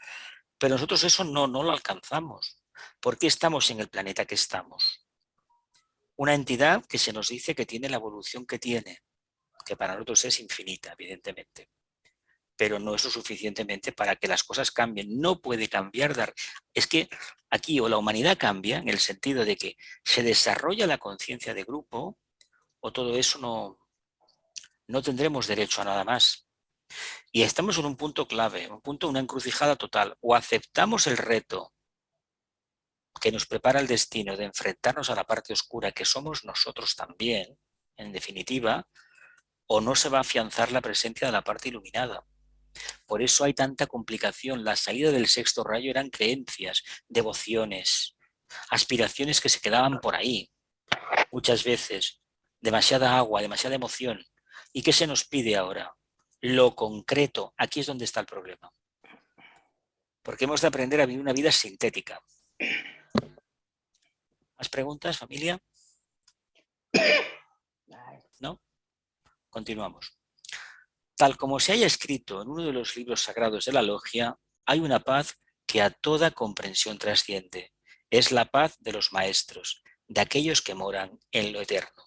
Speaker 1: Pero nosotros eso no lo alcanzamos. ¿Por qué estamos en el planeta que estamos? Una entidad que se nos dice que tiene la evolución que tiene, que para nosotros es infinita, evidentemente, pero no es lo suficientemente para que las cosas cambien. No puede cambiar. Es que aquí o la humanidad cambia en el sentido de que se desarrolla la conciencia de grupo, o todo eso no tendremos derecho a nada más. Y estamos en un punto clave, una encrucijada total. O aceptamos el reto que nos prepara el destino de enfrentarnos a la parte oscura que somos nosotros también, en definitiva, o no se va a afianzar la presencia de la parte iluminada. Por eso hay tanta complicación. La salida del sexto rayo eran creencias, devociones, aspiraciones que se quedaban por ahí, muchas veces. Demasiada agua, demasiada emoción. ¿Y qué se nos pide ahora? Lo concreto. Aquí es donde está el problema. Porque hemos de aprender a vivir una vida sintética. ¿Más preguntas, familia? ¿No? Continuamos. Tal como se haya escrito en uno de los libros sagrados de la logia, hay una paz que a toda comprensión trasciende. Es la paz de los maestros, de aquellos que moran en lo eterno.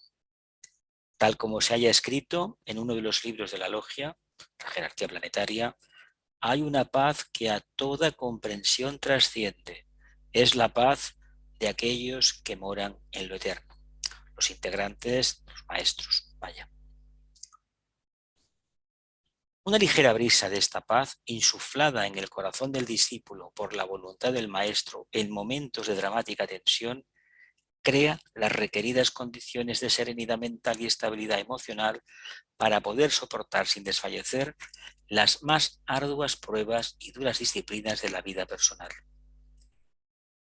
Speaker 1: Tal como se haya escrito en uno de los libros de la logia, la jerarquía planetaria, hay una paz que a toda comprensión trasciende. Es la paz de aquellos que moran en lo eterno. Los integrantes, los maestros, vaya. Una ligera brisa de esta paz, insuflada en el corazón del discípulo por la voluntad del maestro en momentos de dramática tensión, crea las requeridas condiciones de serenidad mental y estabilidad emocional para poder soportar sin desfallecer las más arduas pruebas y duras disciplinas de la vida personal.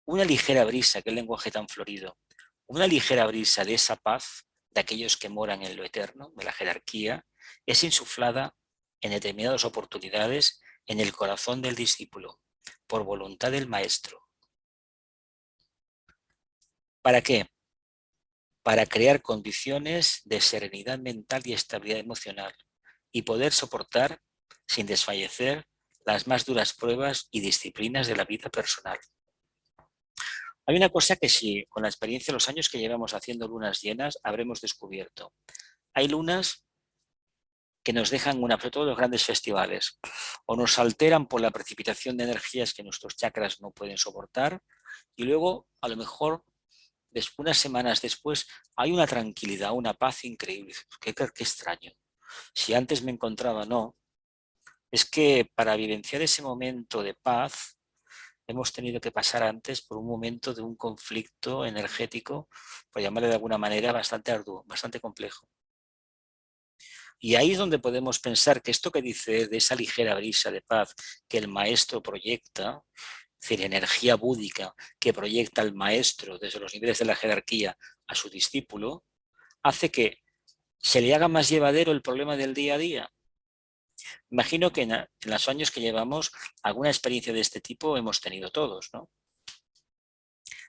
Speaker 1: Una ligera brisa, qué lenguaje tan florido, una ligera brisa de esa paz de aquellos que moran en lo eterno, de la jerarquía, es insuflada en determinadas oportunidades en el corazón del discípulo, por voluntad del maestro. ¿Para qué? Para crear condiciones de serenidad mental y estabilidad emocional y poder soportar, sin desfallecer, las más duras pruebas y disciplinas de la vida personal. Hay una cosa que sí, con la experiencia de los años que llevamos haciendo lunas llenas, habremos descubierto. Hay lunas que nos dejan sobre todo los grandes festivales, o nos alteran por la precipitación de energías que nuestros chakras no pueden soportar, y luego, a lo mejor, unas semanas después, hay una tranquilidad, una paz increíble. Qué extraño. Si antes me encontraba, no. Es que para vivenciar ese momento de paz, hemos tenido que pasar antes por un momento de un conflicto energético, por llamarle de alguna manera, bastante arduo, bastante complejo. Y ahí es donde podemos pensar que esto que dice de esa ligera brisa de paz que el maestro proyecta, es decir, energía búdica que proyecta el maestro desde los niveles de la jerarquía a su discípulo, hace que se le haga más llevadero el problema del día a día. Imagino que en los años que llevamos alguna experiencia de este tipo hemos tenido todos, ¿no?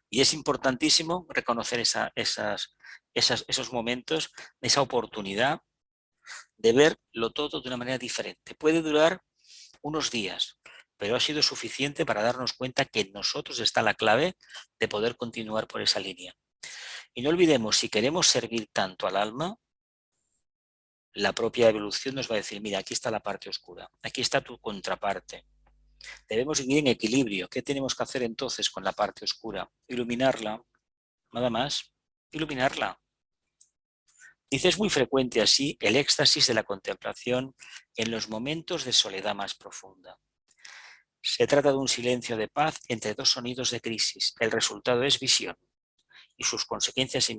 Speaker 1: Y es importantísimo reconocer esos momentos, esa oportunidad de verlo todo de una manera diferente. Puede durar unos días, pero ha sido suficiente para darnos cuenta que en nosotros está la clave de poder continuar por esa línea. Y no olvidemos, si queremos servir tanto al alma, la propia evolución nos va a decir, mira, aquí está la parte oscura, aquí está tu contraparte. Debemos vivir en equilibrio. ¿Qué tenemos que hacer entonces con la parte oscura? Iluminarla, nada más, iluminarla. Dice, es muy frecuente así el éxtasis de la contemplación en los momentos de soledad más profunda. Se trata de un silencio de paz entre dos sonidos de crisis. El resultado es visión y sus consecuencias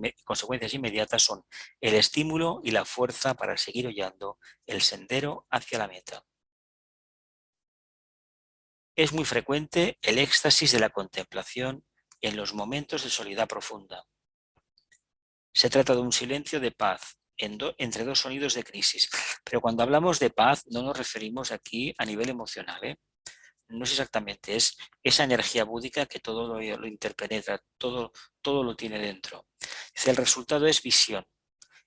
Speaker 1: inmediatas son el estímulo y la fuerza para seguir hollando el sendero hacia la meta. Es muy frecuente el éxtasis de la contemplación en los momentos de soledad profunda. Se trata de un silencio de paz entre dos sonidos de crisis. Pero cuando hablamos de paz no nos referimos aquí a nivel emocional, ¿eh? No es exactamente, es esa energía búdica que todo lo interpenetra, todo lo tiene dentro. Dice, el resultado es visión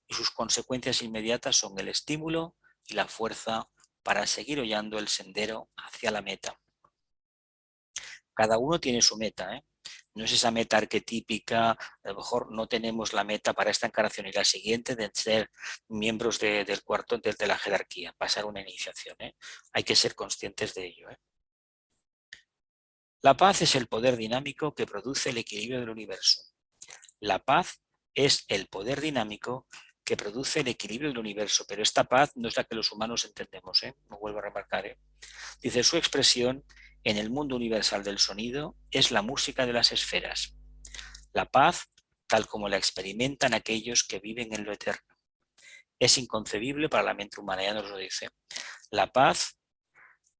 Speaker 1: y sus consecuencias inmediatas son el estímulo y la fuerza para seguir hollando el sendero hacia la meta. Cada uno tiene su meta, ¿eh? No es esa meta arquetípica, a lo mejor no tenemos la meta para esta encarnación y la siguiente de ser miembros del cuarto de la jerarquía, pasar una iniciación, ¿eh? Hay que ser conscientes de ello, ¿eh? La paz es el poder dinámico que produce el equilibrio del universo. La paz es el poder dinámico que produce el equilibrio del universo, pero esta paz no es la que los humanos entendemos, ¿eh? No vuelvo a remarcar, ¿eh? Dice, su expresión en el mundo universal del sonido es la música de las esferas. La paz, tal como la experimentan aquellos que viven en lo eterno, es inconcebible para la mente humana, ya nos lo dice. La paz,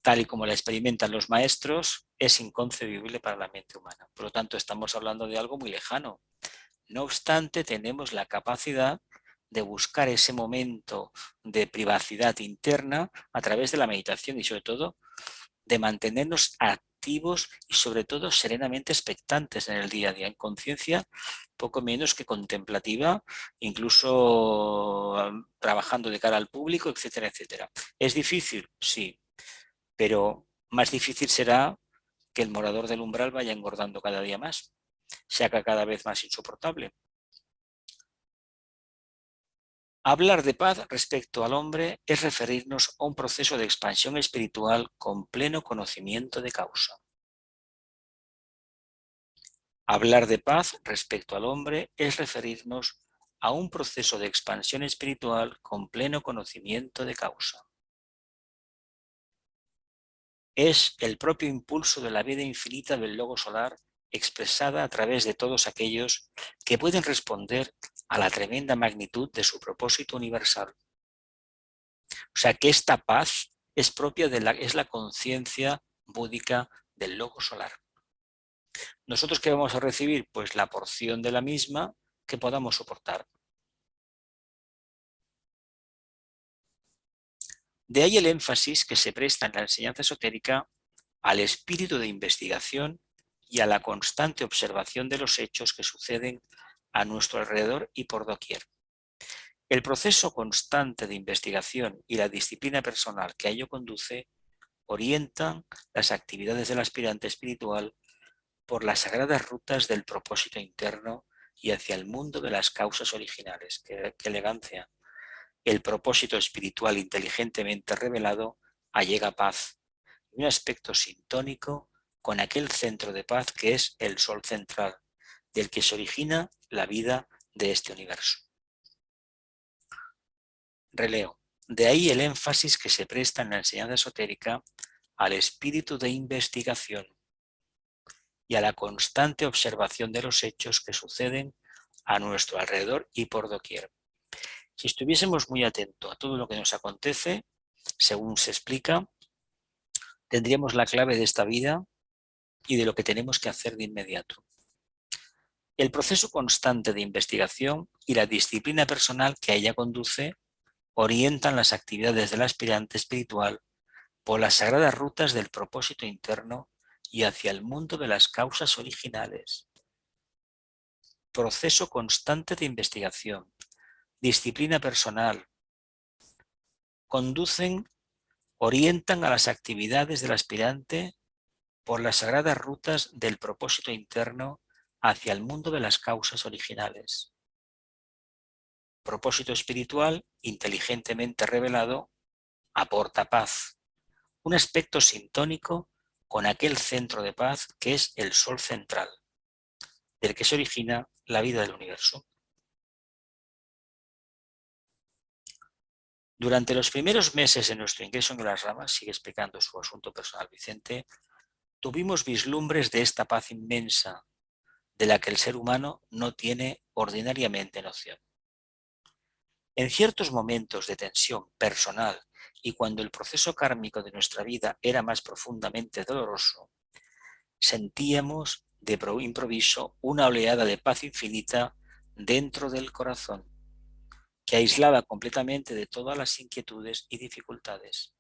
Speaker 1: tal y como la experimentan los maestros, es inconcebible para la mente humana. Por lo tanto, estamos hablando de algo muy lejano. No obstante, tenemos la capacidad de buscar ese momento de privacidad interna a través de la meditación y sobre todo de mantenernos activos y sobre todo serenamente expectantes en el día a día, en conciencia poco menos que contemplativa, incluso trabajando de cara al público, etcétera, etcétera. ¿Es difícil? Sí, pero más difícil será que el morador del umbral vaya engordando cada día más, se haga cada vez más insoportable. Hablar de paz respecto al hombre es referirnos a un proceso de expansión espiritual con pleno conocimiento de causa. Hablar de paz respecto al hombre es referirnos a un proceso de expansión espiritual con pleno conocimiento de causa. Es el propio impulso de la vida infinita del Logo Solar expresada a través de todos aquellos que pueden responder a la tremenda magnitud de su propósito universal. O sea que esta paz es propia es la conciencia búdica del Logo Solar. ¿Nosotros qué vamos a recibir? Pues la porción de la misma que podamos soportar. De ahí el énfasis que se presta en la enseñanza esotérica al espíritu de investigación y a la constante observación de los hechos que suceden a nuestro alrededor y por doquier. El proceso constante de investigación y la disciplina personal que a ello conduce orientan las actividades del aspirante espiritual por las sagradas rutas del propósito interno y hacia el mundo de las causas originales. ¡Qué elegancia! El propósito espiritual inteligentemente revelado allega paz, un aspecto sintónico con aquel centro de paz que es el sol central, del que se origina la vida de este universo. Releo. De ahí el énfasis que se presta en la enseñanza esotérica al espíritu de investigación y a la constante observación de los hechos que suceden a nuestro alrededor y por doquier. Si estuviésemos muy atentos a todo lo que nos acontece, según se explica, tendríamos la clave de esta vida y de lo que tenemos que hacer de inmediato. El proceso constante de investigación y la disciplina personal que a ella conduce orientan las actividades del aspirante espiritual por las sagradas rutas del propósito interno y hacia el mundo de las causas originales. Proceso constante de investigación, disciplina personal, orientan a las actividades del aspirante por las sagradas rutas del propósito interno hacia el mundo de las causas originales. Propósito espiritual inteligentemente revelado aporta paz, un aspecto sintónico con aquel centro de paz que es el sol central, del que se origina la vida del universo. Durante los primeros meses de nuestro ingreso en las ramas, sigue explicando su asunto personal Vicente, tuvimos vislumbres de esta paz inmensa de la que el ser humano no tiene ordinariamente noción. En ciertos momentos de tensión personal y cuando el proceso kármico de nuestra vida era más profundamente doloroso, sentíamos de improviso una oleada de paz infinita dentro del corazón, que aislaba completamente de todas las inquietudes y dificultades.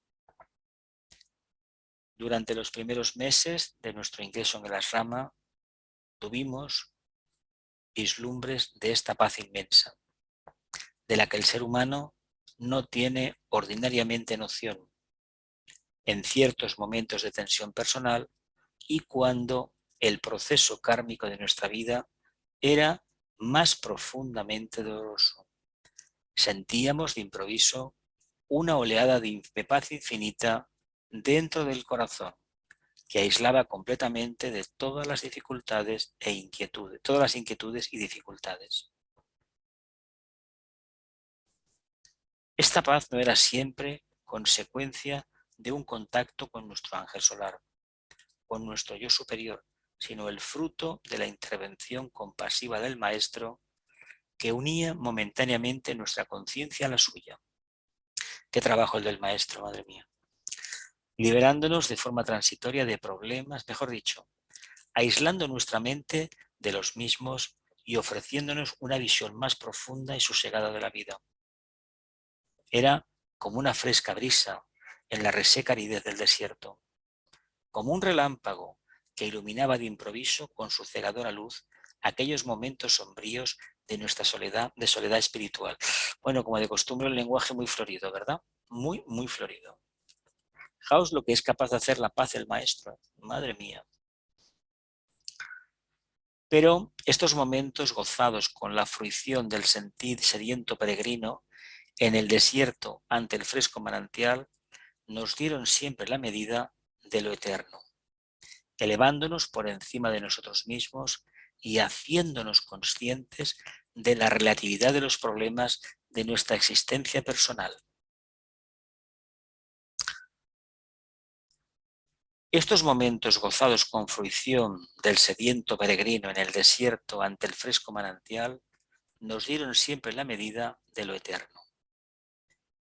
Speaker 1: Durante los primeros meses de nuestro ingreso en el ashrama, tuvimos vislumbres de esta paz inmensa, de la que el ser humano no tiene ordinariamente noción, en ciertos momentos de tensión personal y cuando el proceso kármico de nuestra vida era más profundamente doloroso. Sentíamos de improviso una oleada de paz infinita dentro del corazón que aislaba completamente de todas las dificultades e inquietudes, todas las inquietudes y dificultades. Esta paz no era siempre consecuencia de un contacto con nuestro ángel solar, con nuestro yo superior, sino el fruto de la intervención compasiva del Maestro que unía momentáneamente nuestra conciencia a la suya. Qué trabajo el del Maestro, madre mía. Liberándonos de forma transitoria de problemas, mejor dicho, aislando nuestra mente de los mismos y ofreciéndonos una visión más profunda y sosegada de la vida. Era como una fresca brisa en la reseca aridez del desierto, como un relámpago que iluminaba de improviso con su cegadora luz aquellos momentos sombríos de nuestra soledad espiritual. Bueno, como de costumbre, el lenguaje muy florido, ¿verdad? Muy, muy florido. Fijaos lo que es capaz de hacer la paz el Maestro. Madre mía. Pero estos momentos gozados con la fruición del sentir sediento peregrino en el desierto ante el fresco manantial nos dieron siempre la medida de lo eterno, elevándonos por encima de nosotros mismos y haciéndonos conscientes de la relatividad de los problemas de nuestra existencia personal. Estos momentos gozados con fruición del sediento peregrino en el desierto ante el fresco manantial nos dieron siempre la medida de lo eterno,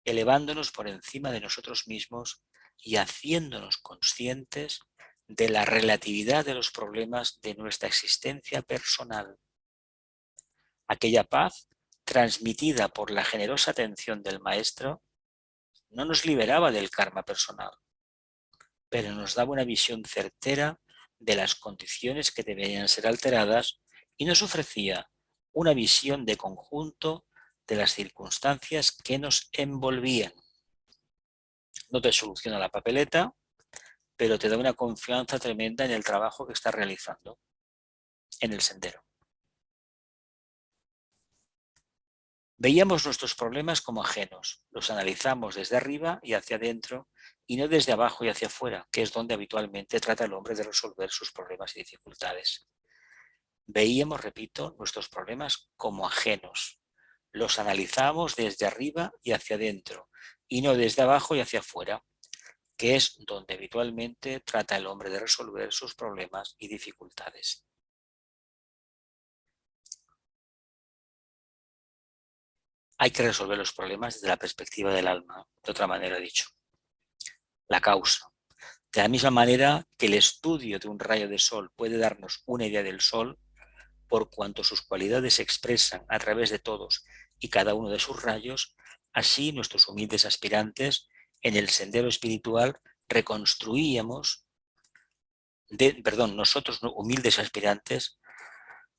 Speaker 1: elevándonos por encima de nosotros mismos y haciéndonos conscientes de la relatividad de los problemas de nuestra existencia personal. Aquella paz, transmitida por la generosa atención del Maestro, no nos liberaba del karma personal, pero nos daba una visión certera de las condiciones que deberían ser alteradas y nos ofrecía una visión de conjunto de las circunstancias que nos envolvían. No te soluciona la papeleta, pero te da una confianza tremenda en el trabajo que estás realizando en el sendero. Veíamos nuestros problemas como ajenos, los analizamos desde arriba y hacia adentro y no desde abajo y hacia afuera, que es donde habitualmente trata el hombre de resolver sus problemas y dificultades. Veíamos, repito, nuestros problemas como ajenos, los analizamos desde arriba y hacia adentro y no desde abajo y hacia afuera, que es donde habitualmente trata el hombre de resolver sus problemas y dificultades. Hay que resolver los problemas desde la perspectiva del alma, de otra manera dicho. La causa. De la misma manera que el estudio de un rayo de sol puede darnos una idea del sol, por cuanto sus cualidades se expresan a través de todos y cada uno de sus rayos, así nuestros humildes aspirantes en el sendero espiritual nosotros humildes aspirantes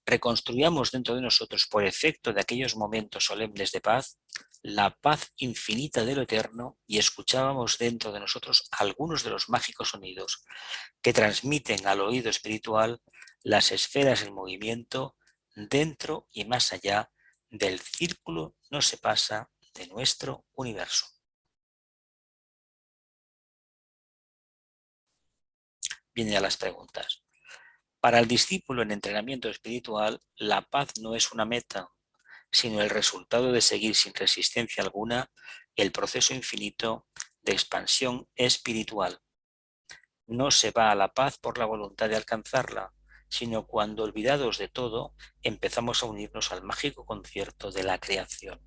Speaker 1: reconstruíamos dentro de nosotros, por efecto de aquellos momentos solemnes de paz, la paz infinita de lo eterno y escuchábamos dentro de nosotros algunos de los mágicos sonidos que transmiten al oído espiritual las esferas en movimiento dentro y más allá del círculo no se pasa de nuestro universo. Vienen ya las preguntas. Para el discípulo en entrenamiento espiritual, la paz no es una meta, sino el resultado de seguir sin resistencia alguna el proceso infinito de expansión espiritual. No se va a la paz por la voluntad de alcanzarla, sino cuando, olvidados de todo, empezamos a unirnos al mágico concierto de la creación.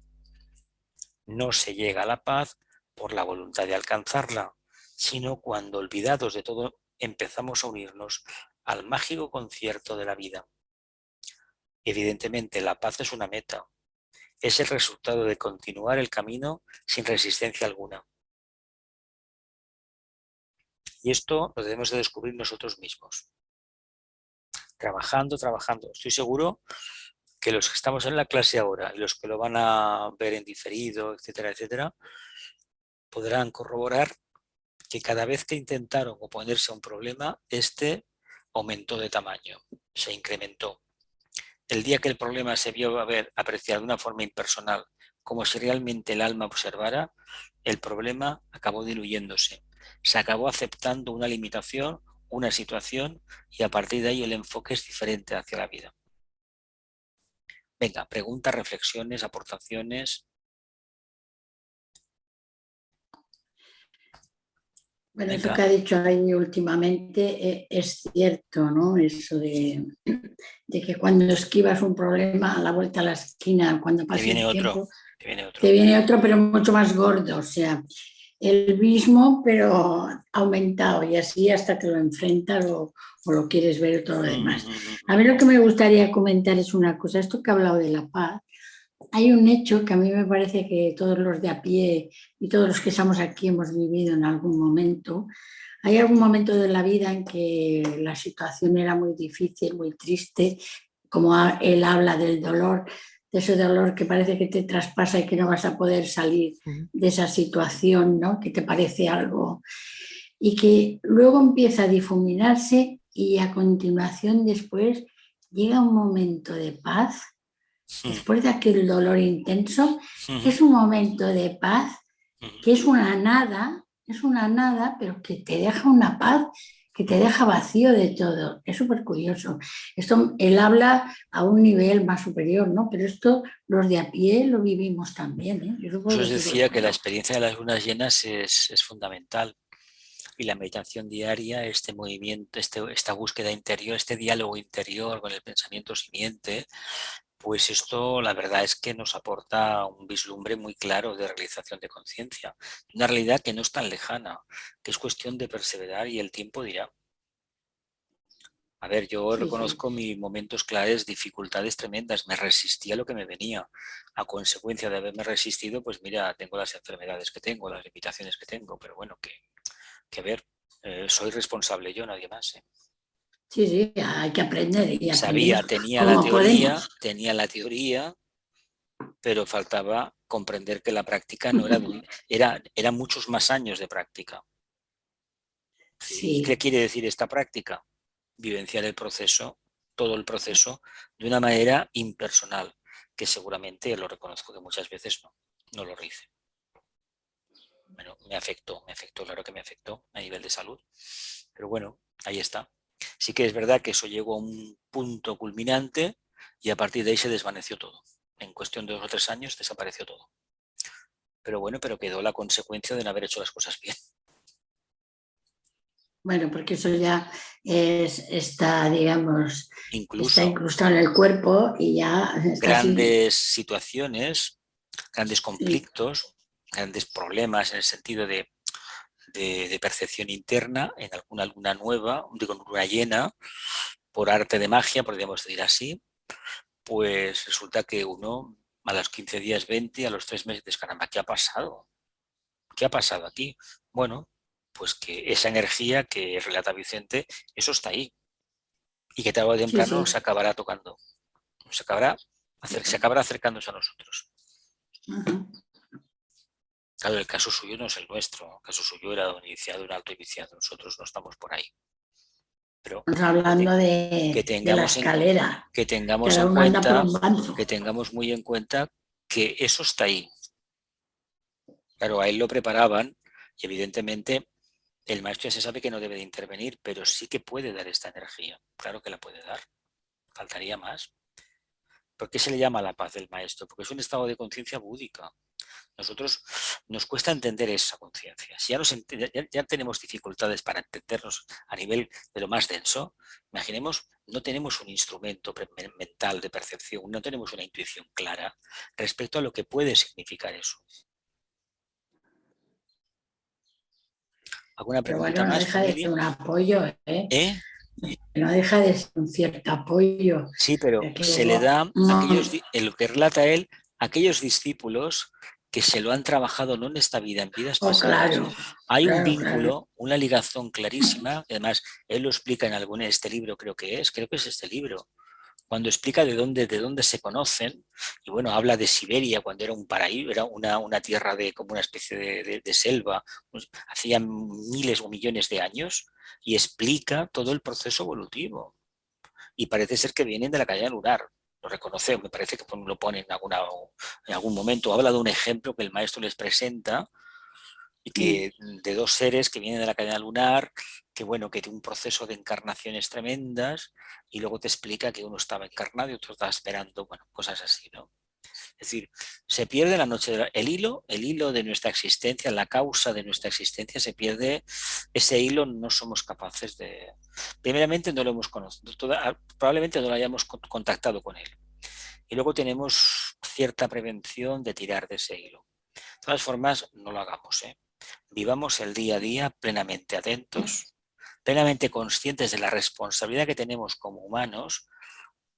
Speaker 1: No se llega a la paz por la voluntad de alcanzarla, sino cuando, olvidados de todo, empezamos a unirnos al mágico concierto de la vida. Evidentemente, la paz es una meta. Es el resultado de continuar el camino sin resistencia alguna. Y esto lo debemos de descubrir nosotros mismos. Trabajando. Estoy seguro que los que estamos en la clase ahora y los que lo van a ver en diferido, etcétera, etcétera, podrán corroborar que cada vez que intentaron oponerse a un problema, este aumentó de tamaño, se incrementó. El día que el problema se vio apreciado de una forma impersonal, como si realmente el alma observara, el problema acabó diluyéndose. Se acabó aceptando una limitación, una situación, y a partir de ahí el enfoque es diferente hacia la vida. Venga, preguntas, reflexiones, aportaciones.
Speaker 2: Bueno,
Speaker 1: Venga.
Speaker 2: eso que ha dicho ahí últimamente es cierto, ¿no? Eso de que cuando esquivas un problema, a la vuelta a la esquina, cuando pasa el tiempo, te viene otro, pero mucho más gordo. O sea, el mismo, pero aumentado, y así hasta que lo enfrentas o lo quieres ver todo lo demás. A mí lo que me gustaría comentar es una cosa, esto que ha hablado de la paz. Hay un hecho que a mí me parece que todos los de a pie y todos los que estamos aquí hemos vivido en algún momento. Hay algún momento de la vida en que la situación era muy difícil, muy triste, como él habla del dolor, de ese dolor que parece que te traspasa y que no vas a poder salir de esa situación, ¿no? Que te parece algo, y que luego empieza a difuminarse y a continuación después llega un momento de paz. Después de aquel dolor intenso, es un momento de paz que es una nada, pero que te deja una paz, que te deja vacío de todo. Es súper curioso. Esto él habla a un nivel más superior, ¿no? Pero esto los de a pie lo vivimos también, ¿eh?
Speaker 1: Yo os decía que la experiencia de las lunas llenas es fundamental. Y la meditación diaria, este movimiento, esta búsqueda interior, este diálogo interior con el pensamiento simiente, pues esto la verdad es que nos aporta un vislumbre muy claro de realización de conciencia. Una realidad que no es tan lejana, que es cuestión de perseverar y el tiempo dirá. A ver, yo reconozco mis momentos claves, dificultades tremendas, me resistí a lo que me venía. A consecuencia de haberme resistido, pues mira, tengo las enfermedades que tengo, las limitaciones que tengo, pero bueno, que ver, soy responsable yo, nadie más.
Speaker 2: Sí, hay que aprender. Y
Speaker 1: sabía, tenía la teoría, pero faltaba comprender que la práctica no era muchos más años de práctica.
Speaker 2: Sí.
Speaker 1: ¿Y qué quiere decir esta práctica? Vivenciar el proceso, todo el proceso, de una manera impersonal, que seguramente lo reconozco que muchas veces no lo hice. Bueno, me afectó, claro que me afectó a nivel de salud, pero bueno, ahí está. Sí que es verdad que eso llegó a un punto culminante y a partir de ahí se desvaneció todo. En cuestión de 2 o 3 años desapareció todo. Pero bueno, pero quedó la consecuencia de no haber hecho las cosas bien.
Speaker 2: Bueno, porque eso ya está, digamos,
Speaker 1: incluso
Speaker 2: está incrustado en el cuerpo y ya...
Speaker 1: Grandes situaciones, grandes conflictos, grandes problemas en el sentido de percepción interna, en alguna luna nueva, digo luna llena, por arte de magia, podríamos decir así, pues resulta que uno a los 15 días, 20, a los 3 meses, caramba, ¿qué ha pasado? ¿Qué ha pasado aquí? Bueno, pues que esa energía que relata Vicente, eso está ahí. Y que tarde o temprano se acabará tocando. Se acabará acercándose a nosotros. Claro, el caso suyo no es el nuestro. El caso suyo era un iniciado, un alto iniciado. Nosotros no estamos por ahí. Pero
Speaker 2: hablando de la escalera.
Speaker 1: Que tengamos muy en cuenta que eso está ahí. Claro, a él lo preparaban y evidentemente el maestro ya se sabe que no debe de intervenir, pero sí que puede dar esta energía. Claro que la puede dar. Faltaría más. ¿Por qué se le llama la paz del maestro? Porque es un estado de conciencia búdica. Nosotros nos cuesta entender esa conciencia. Si ya tenemos dificultades para entendernos a nivel de lo más denso, imaginemos, no tenemos un instrumento mental de percepción, no tenemos una intuición clara respecto a lo que puede significar eso. ¿Alguna
Speaker 2: Pero
Speaker 1: preguntita
Speaker 2: bueno, no
Speaker 1: más,
Speaker 2: deja de
Speaker 1: familia?
Speaker 2: ser un apoyo, ¿eh?
Speaker 1: ¿Eh?
Speaker 2: No deja de ser un cierto apoyo.
Speaker 1: Sí, pero
Speaker 2: Que
Speaker 1: se le da
Speaker 2: no,
Speaker 1: en lo que relata él, a aquellos discípulos que se lo han trabajado no en esta vida, en vidas pasadas.
Speaker 2: claro,
Speaker 1: Hay un
Speaker 2: claro, claro.
Speaker 1: vínculo, una ligación clarísima, además él lo explica en este libro, creo que es este libro, cuando explica de dónde se conocen, y bueno, habla de Siberia cuando era un paraíso, era una tierra como una especie de selva, hacía miles o millones de años, y explica todo el proceso evolutivo. Y parece ser que vienen de la caída lunar. Lo reconoce, me parece que lo pone en algún momento. Habla de un ejemplo que el maestro les presenta y que de dos seres que vienen de la cadena lunar, que bueno, que tiene un proceso de encarnaciones tremendas, y luego te explica que uno estaba encarnado y otro estaba esperando, bueno, cosas así, ¿no? Es decir, se pierde la noche, el hilo de nuestra existencia, la causa de nuestra existencia, se pierde, ese hilo no somos capaces de... Primeramente no lo hemos conocido, probablemente no lo hayamos contactado con él. Y luego tenemos cierta prevención de tirar de ese hilo. De todas formas, no lo hagamos, ¿eh? Vivamos el día a día plenamente atentos, plenamente conscientes de la responsabilidad que tenemos como humanos,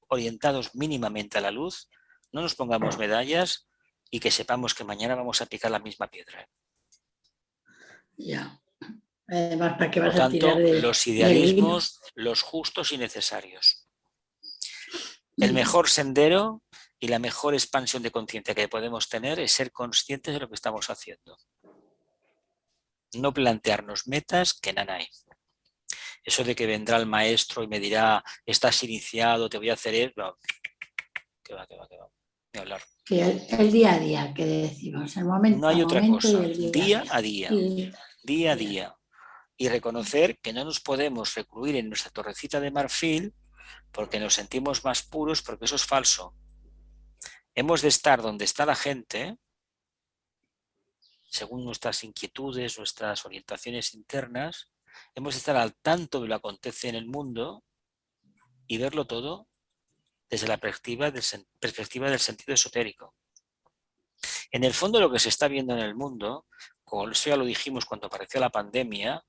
Speaker 1: orientados mínimamente a la luz, no nos pongamos medallas y que sepamos que mañana vamos a picar la misma piedra.
Speaker 2: Ya. Además, ¿para qué
Speaker 1: Por lo
Speaker 2: vas a tirar
Speaker 1: tanto,
Speaker 2: del
Speaker 1: los
Speaker 2: hilo?
Speaker 1: idealismos, los justos y necesarios. El mejor sendero y la mejor expansión de conciencia que podemos tener es ser conscientes de lo que estamos haciendo. No plantearnos metas que nada hay. Eso de que vendrá el maestro y me dirá, estás iniciado, te voy a hacer eso. Que va. Ni hablar.
Speaker 2: Sí, el día a día que decimos, el momento
Speaker 1: No hay
Speaker 2: a
Speaker 1: otra
Speaker 2: momento y
Speaker 1: cosa.
Speaker 2: el
Speaker 1: Día a día.
Speaker 2: Y,
Speaker 1: Día a día. Y reconocer que no nos podemos recluir en nuestra torrecita de marfil porque nos sentimos más puros, porque eso es falso. Hemos de estar donde está la gente, según nuestras inquietudes, nuestras orientaciones internas. Hemos de estar al tanto de lo que acontece en el mundo y verlo todo desde la perspectiva del sentido esotérico. En el fondo, lo que se está viendo en el mundo, como eso ya lo dijimos cuando apareció la pandemia,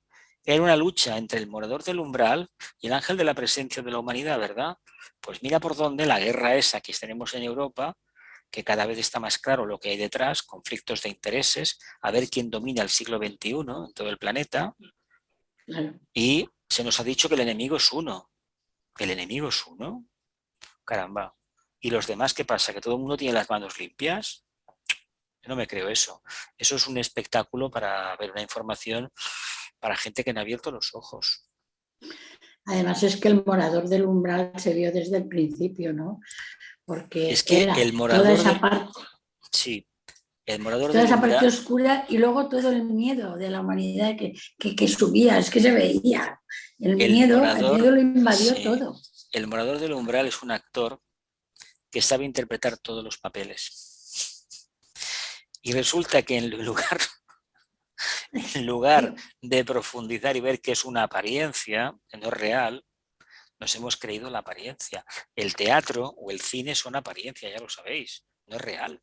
Speaker 1: era una lucha entre el morador del umbral y el ángel de la presencia de la humanidad, ¿verdad? Pues mira por dónde la guerra esa que tenemos en Europa, que cada vez está más claro lo que hay detrás, conflictos de intereses, a ver quién domina el siglo XXI en todo el planeta.
Speaker 2: claro.
Speaker 1: Y se nos ha dicho que el enemigo es uno. ¿El enemigo es uno? Caramba. ¿Y los demás qué pasa? ¿Que todo el mundo tiene las manos limpias? Yo no me creo eso. Eso es un espectáculo para ver una información para gente que no ha abierto los ojos.
Speaker 2: Además es que el morador del umbral se vio desde el principio, ¿no? Porque
Speaker 1: Es que
Speaker 2: era
Speaker 1: el
Speaker 2: toda
Speaker 1: morador
Speaker 2: esa parte,
Speaker 1: sí, el morador
Speaker 2: toda
Speaker 1: del
Speaker 2: esa parte
Speaker 1: umbral,
Speaker 2: oscura y luego todo el miedo de la humanidad que subía, es que se veía. El miedo lo invadió
Speaker 1: sí,
Speaker 2: todo.
Speaker 1: el morador del umbral es un actor que sabe interpretar todos los papeles. Y resulta que en lugar de profundizar y ver que es una apariencia, que no es real, nos hemos creído la apariencia. El teatro o el cine son apariencia, ya lo sabéis, no es real.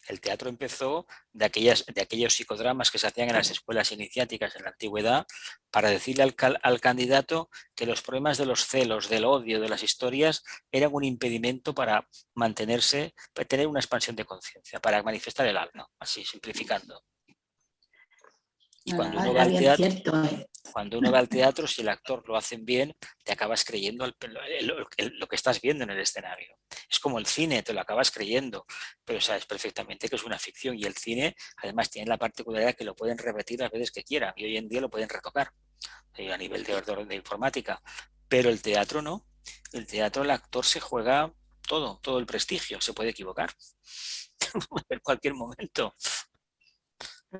Speaker 1: El teatro empezó de aquellos psicodramas que se hacían en las escuelas iniciáticas en la antigüedad para decirle al candidato que los problemas de los celos, del odio, de las historias eran un impedimento para mantenerse, para tener una expansión de conciencia, para manifestar el alma, así simplificando. Y cuando uno va al teatro, si el actor lo hacen bien, te acabas creyendo lo que estás viendo en el escenario. Es como el cine, te lo acabas creyendo, pero sabes perfectamente que es una ficción y el cine además tiene la particularidad que lo pueden repetir las veces que quieran y hoy en día lo pueden retocar a nivel de informática, pero el teatro no. El teatro, el actor se juega todo el prestigio, se puede equivocar en cualquier momento.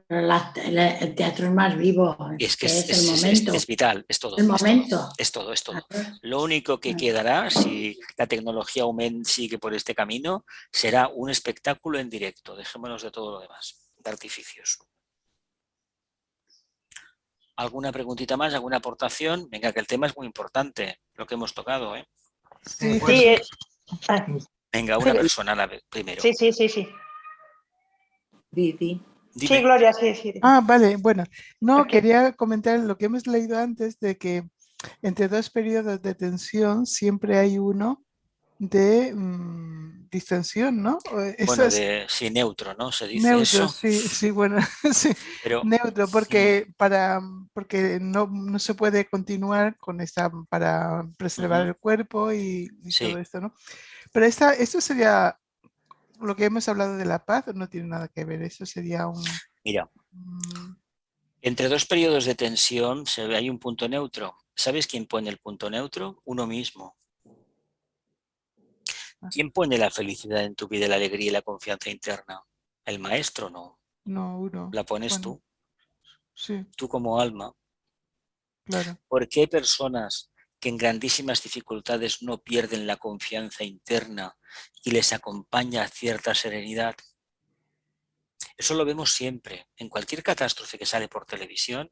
Speaker 2: El teatro es más vivo,
Speaker 1: Es que
Speaker 2: que es el momento.
Speaker 1: es vital, es todo.
Speaker 2: El momento.
Speaker 1: Es todo.
Speaker 2: Claro.
Speaker 1: Lo único que quedará, si la tecnología sigue por este camino, será un espectáculo en directo. Dejémonos de todo lo demás, de artificios. ¿Alguna preguntita más? ¿Alguna aportación? Venga, que el tema es muy importante, lo que hemos tocado, ¿eh?
Speaker 5: Sí,
Speaker 4: Sí,
Speaker 1: Venga, una persona a la vez, primero.
Speaker 4: sí.
Speaker 5: Didi.
Speaker 1: Dime.
Speaker 4: Sí, Gloria, sí.
Speaker 5: Ah, vale, bueno. No,
Speaker 4: Ok.
Speaker 5: quería comentar lo que hemos leído antes de que entre dos periodos de tensión siempre hay uno de distensión, ¿no? Eso
Speaker 1: Bueno,
Speaker 5: es
Speaker 1: sí, neutro, ¿no? Se dice
Speaker 5: neutro,
Speaker 1: eso.
Speaker 5: sí, bueno, sí,
Speaker 1: Pero
Speaker 5: neutro, porque no se puede continuar con esta para preservar el cuerpo y
Speaker 1: sí.
Speaker 5: todo esto, ¿no? Pero esto sería lo que hemos hablado de la paz, no tiene nada que ver, eso sería un...
Speaker 1: Mira, entre dos periodos de tensión hay un punto neutro. ¿Sabes quién pone el punto neutro? Uno mismo. ¿Quién pone la felicidad en tu vida, la alegría y la confianza interna? El maestro, no.
Speaker 5: No, uno.
Speaker 1: La pones
Speaker 5: Bueno,
Speaker 1: tú.
Speaker 5: sí,
Speaker 1: Tú como alma.
Speaker 5: claro.
Speaker 1: Porque hay personas que en grandísimas dificultades no pierden la confianza interna y les acompaña cierta serenidad. Eso lo vemos siempre. En cualquier catástrofe que sale por televisión,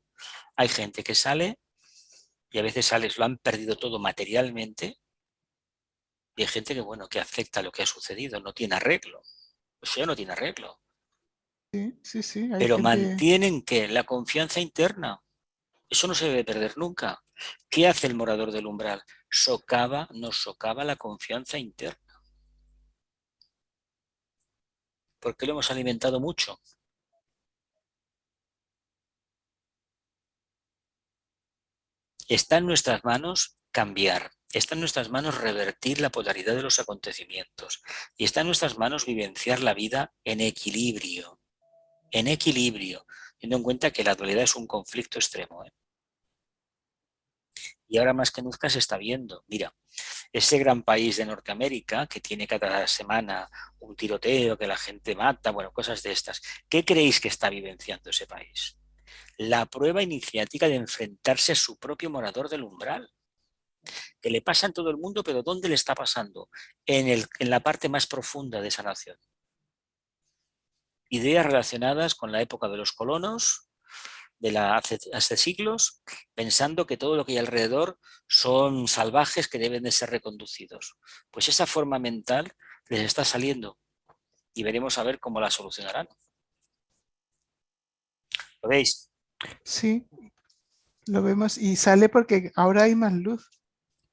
Speaker 1: hay gente que sale y a veces lo han perdido todo materialmente, y hay gente que, bueno, que acepta lo que ha sucedido, no tiene arreglo. O sea, no tiene arreglo.
Speaker 5: Sí, hay
Speaker 1: Pero
Speaker 5: gente...
Speaker 1: mantienen que la confianza interna. Eso no se debe perder nunca. ¿Qué hace el morador del umbral? Nos socava la confianza interna. Porque lo hemos alimentado mucho. Está en nuestras manos cambiar. Está en nuestras manos revertir la polaridad de los acontecimientos. Y está en nuestras manos vivenciar la vida en equilibrio. En equilibrio. Teniendo en cuenta que la dualidad es un conflicto extremo. Y ahora más que nunca se está viendo. Mira, ese gran país de Norteamérica que tiene cada semana un tiroteo, que la gente mata, bueno, cosas de estas. ¿Qué creéis que está vivenciando ese país? La prueba iniciática de enfrentarse a su propio morador del umbral. Que le pasa en todo el mundo, pero ¿dónde le está pasando? En la parte más profunda de esa nación. Ideas relacionadas con la época de los colonos, hace siglos, pensando que todo lo que hay alrededor son salvajes que deben de ser reconducidos. Pues esa forma mental les está saliendo y veremos a ver cómo la solucionarán. ¿Lo veis?
Speaker 5: Sí, lo vemos y sale porque ahora hay más luz.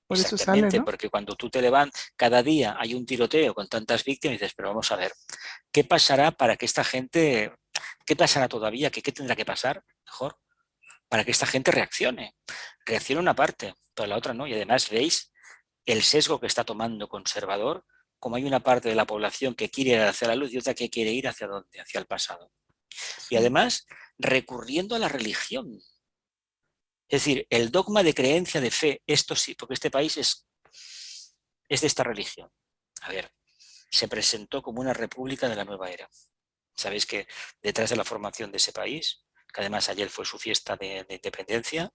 Speaker 5: Por eso sale,
Speaker 1: Exactamente,
Speaker 5: ¿no?
Speaker 1: porque cuando tú te levantas, cada día hay un tiroteo con tantas víctimas y dices, pero vamos a ver, ¿qué pasará para que esta gente, qué pasará todavía, qué tendrá que pasar mejor para que esta gente reaccione? Reacciona una parte, pero la otra no. Y además veis el sesgo que está tomando conservador, como hay una parte de la población que quiere ir hacia la luz y otra que quiere ir hacia dónde, hacia el pasado. Y además recurriendo a la religión. Es decir, el dogma de creencia, de fe, esto sí, porque este país es de esta religión. A ver, se presentó como una república de la nueva era. Sabéis que detrás de la formación de ese país, que además ayer fue su fiesta de independencia,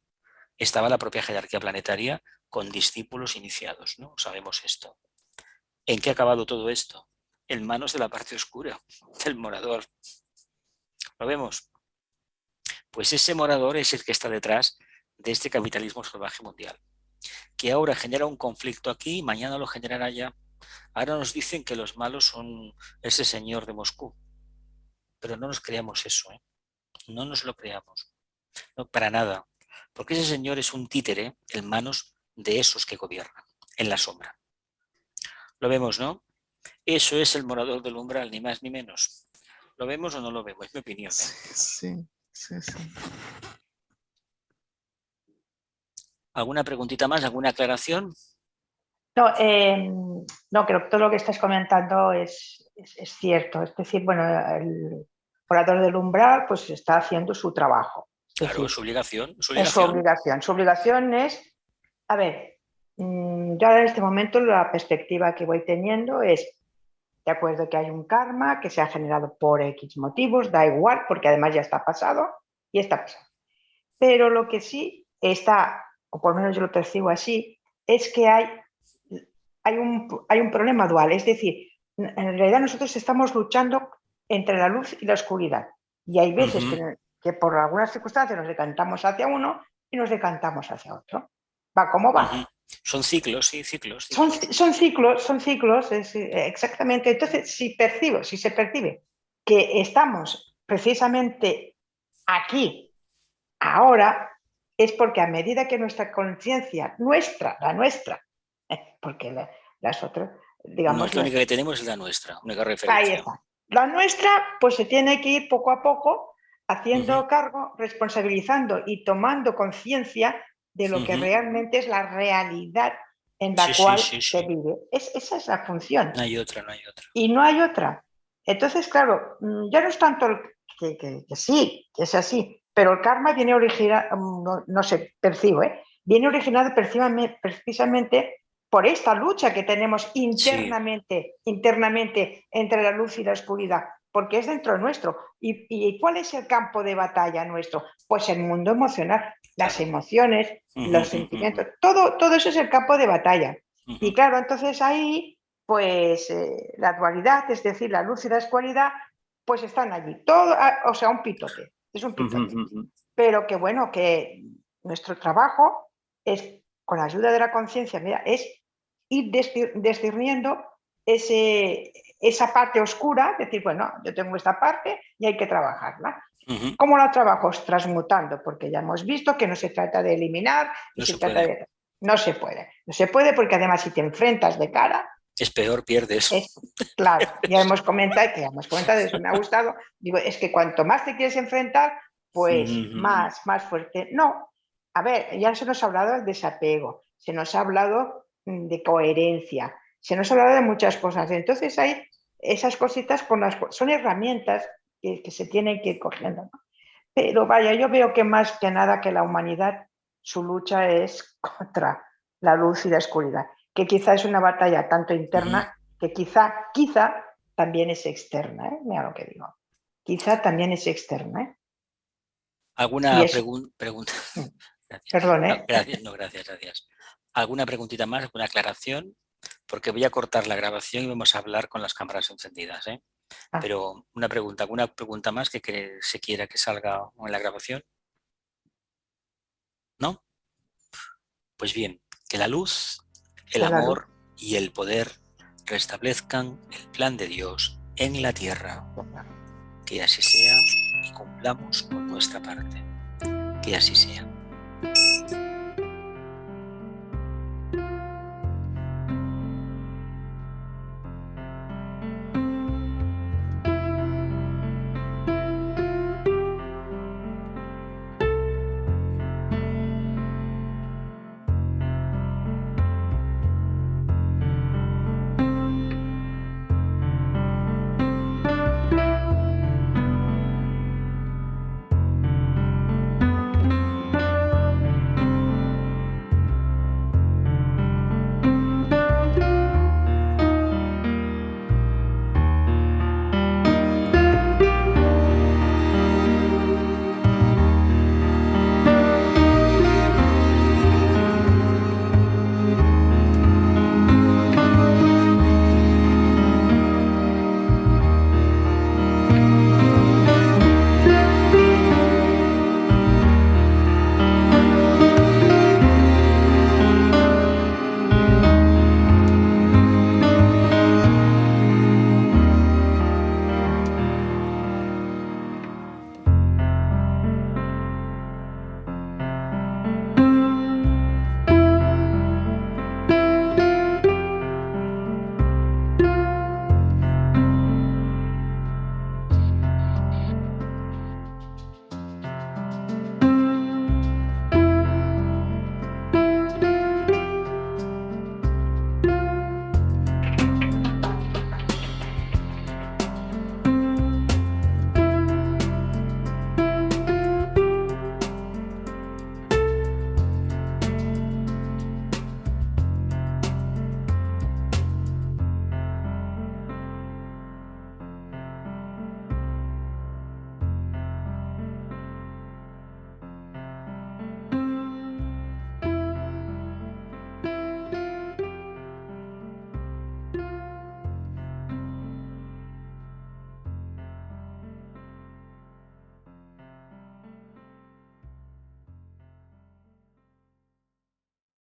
Speaker 1: estaba la propia jerarquía planetaria con discípulos iniciados, ¿no? Sabemos esto. ¿En qué ha acabado todo esto? En manos de la parte oscura, del morador. ¿Lo vemos? Pues ese morador es el que está detrás de este capitalismo salvaje mundial, que ahora genera un conflicto aquí y mañana lo generará allá. Ahora nos dicen que los malos son ese señor de Moscú, pero no nos creamos eso, ¿eh? No nos lo creamos, no, para nada, porque ese señor es un títere en manos de esos que gobiernan, en la sombra. Lo vemos, ¿no? Eso es el morador del umbral, ni más ni menos. ¿Lo vemos o no lo vemos? Es mi opinión, ¿eh?
Speaker 5: Sí.
Speaker 1: ¿Alguna preguntita más? ¿Alguna aclaración?
Speaker 4: No, creo que todo lo que estás comentando es cierto. Es decir, bueno, el orador del umbral pues está haciendo su trabajo.
Speaker 1: Claro, es su obligación.
Speaker 4: Es su obligación. Su obligación es, a ver, yo ahora en este momento la perspectiva que voy teniendo es de acuerdo que hay un karma que se ha generado por X motivos, da igual, porque además ya está pasado y está pasado. Pero lo que sí está, o por lo menos yo lo percibo así, es que hay un problema dual. Es decir, en realidad nosotros estamos luchando entre la luz y la oscuridad. Y hay veces que por algunas circunstancias nos decantamos hacia uno y nos decantamos hacia otro. Va como va.
Speaker 1: Son ciclos, sí, ciclos.
Speaker 4: Son ciclos, exactamente. Entonces, si se percibe que estamos precisamente aquí, ahora, es porque a medida que nuestra conciencia, la nuestra, porque las otras, digamos...
Speaker 1: No es la única que tenemos, es la nuestra, única
Speaker 4: Ahí
Speaker 1: referencia.
Speaker 4: está. La nuestra, pues se tiene que ir poco a poco haciendo cargo, responsabilizando y tomando conciencia de lo que realmente es la realidad en la cual se vive. Esa es la función.
Speaker 1: No hay otra, no hay otra.
Speaker 4: Y no hay otra. Entonces, claro, ya no es tanto que sí, que es así, pero el karma viene originado, no sé, percibo, viene originado precisamente por esta lucha que tenemos internamente entre la luz y la oscuridad, porque es dentro nuestro. ¿Y cuál es el campo de batalla nuestro? Pues el mundo emocional, las emociones, los sentimientos, todo eso es el campo de batalla. Y claro, entonces ahí, pues la dualidad, es decir, la luz y la oscuridad, pues están allí. Todo, o sea, un pitote, es un pitote. Pero que bueno, que nuestro trabajo es, con la ayuda de la conciencia, mira, es ir discerniendo esa parte oscura, decir, bueno, yo tengo esta parte y hay que trabajarla. ¿Cómo la trabajo? Transmutando, porque ya hemos visto que no se trata de eliminar,
Speaker 1: No se puede.
Speaker 4: No se puede. No se puede porque además si te enfrentas de cara...
Speaker 1: Es peor, pierdes.
Speaker 4: Claro, ya hemos comentado, eso me ha gustado. Digo, es que cuanto más te quieres enfrentar, pues más fuerte. No, a ver, ya se nos ha hablado del desapego, se nos ha hablado de coherencia, se nos ha hablado de muchas cosas. Entonces hay esas cositas son herramientas que se tienen que ir cogiendo, ¿no? Pero vaya, yo veo que más que nada que la humanidad, su lucha es contra la luz y la oscuridad, que quizá es una batalla tanto interna que quizá también es externa, ¿eh? Mira lo que digo. Quizá también es externa, ¿eh?
Speaker 1: ¿Alguna pregunta?
Speaker 4: Gracias. Perdón, ¿eh?
Speaker 1: Gracias. ¿Alguna preguntita más, alguna aclaración? Porque voy a cortar la grabación y vamos a hablar con las cámaras encendidas, ¿eh? Pero ¿alguna pregunta más que se quiera que salga en la grabación? ¿No? Pues bien, que la luz, el amor y el poder restablezcan el plan de Dios en la tierra. Que así sea y cumplamos con nuestra parte. Que así sea.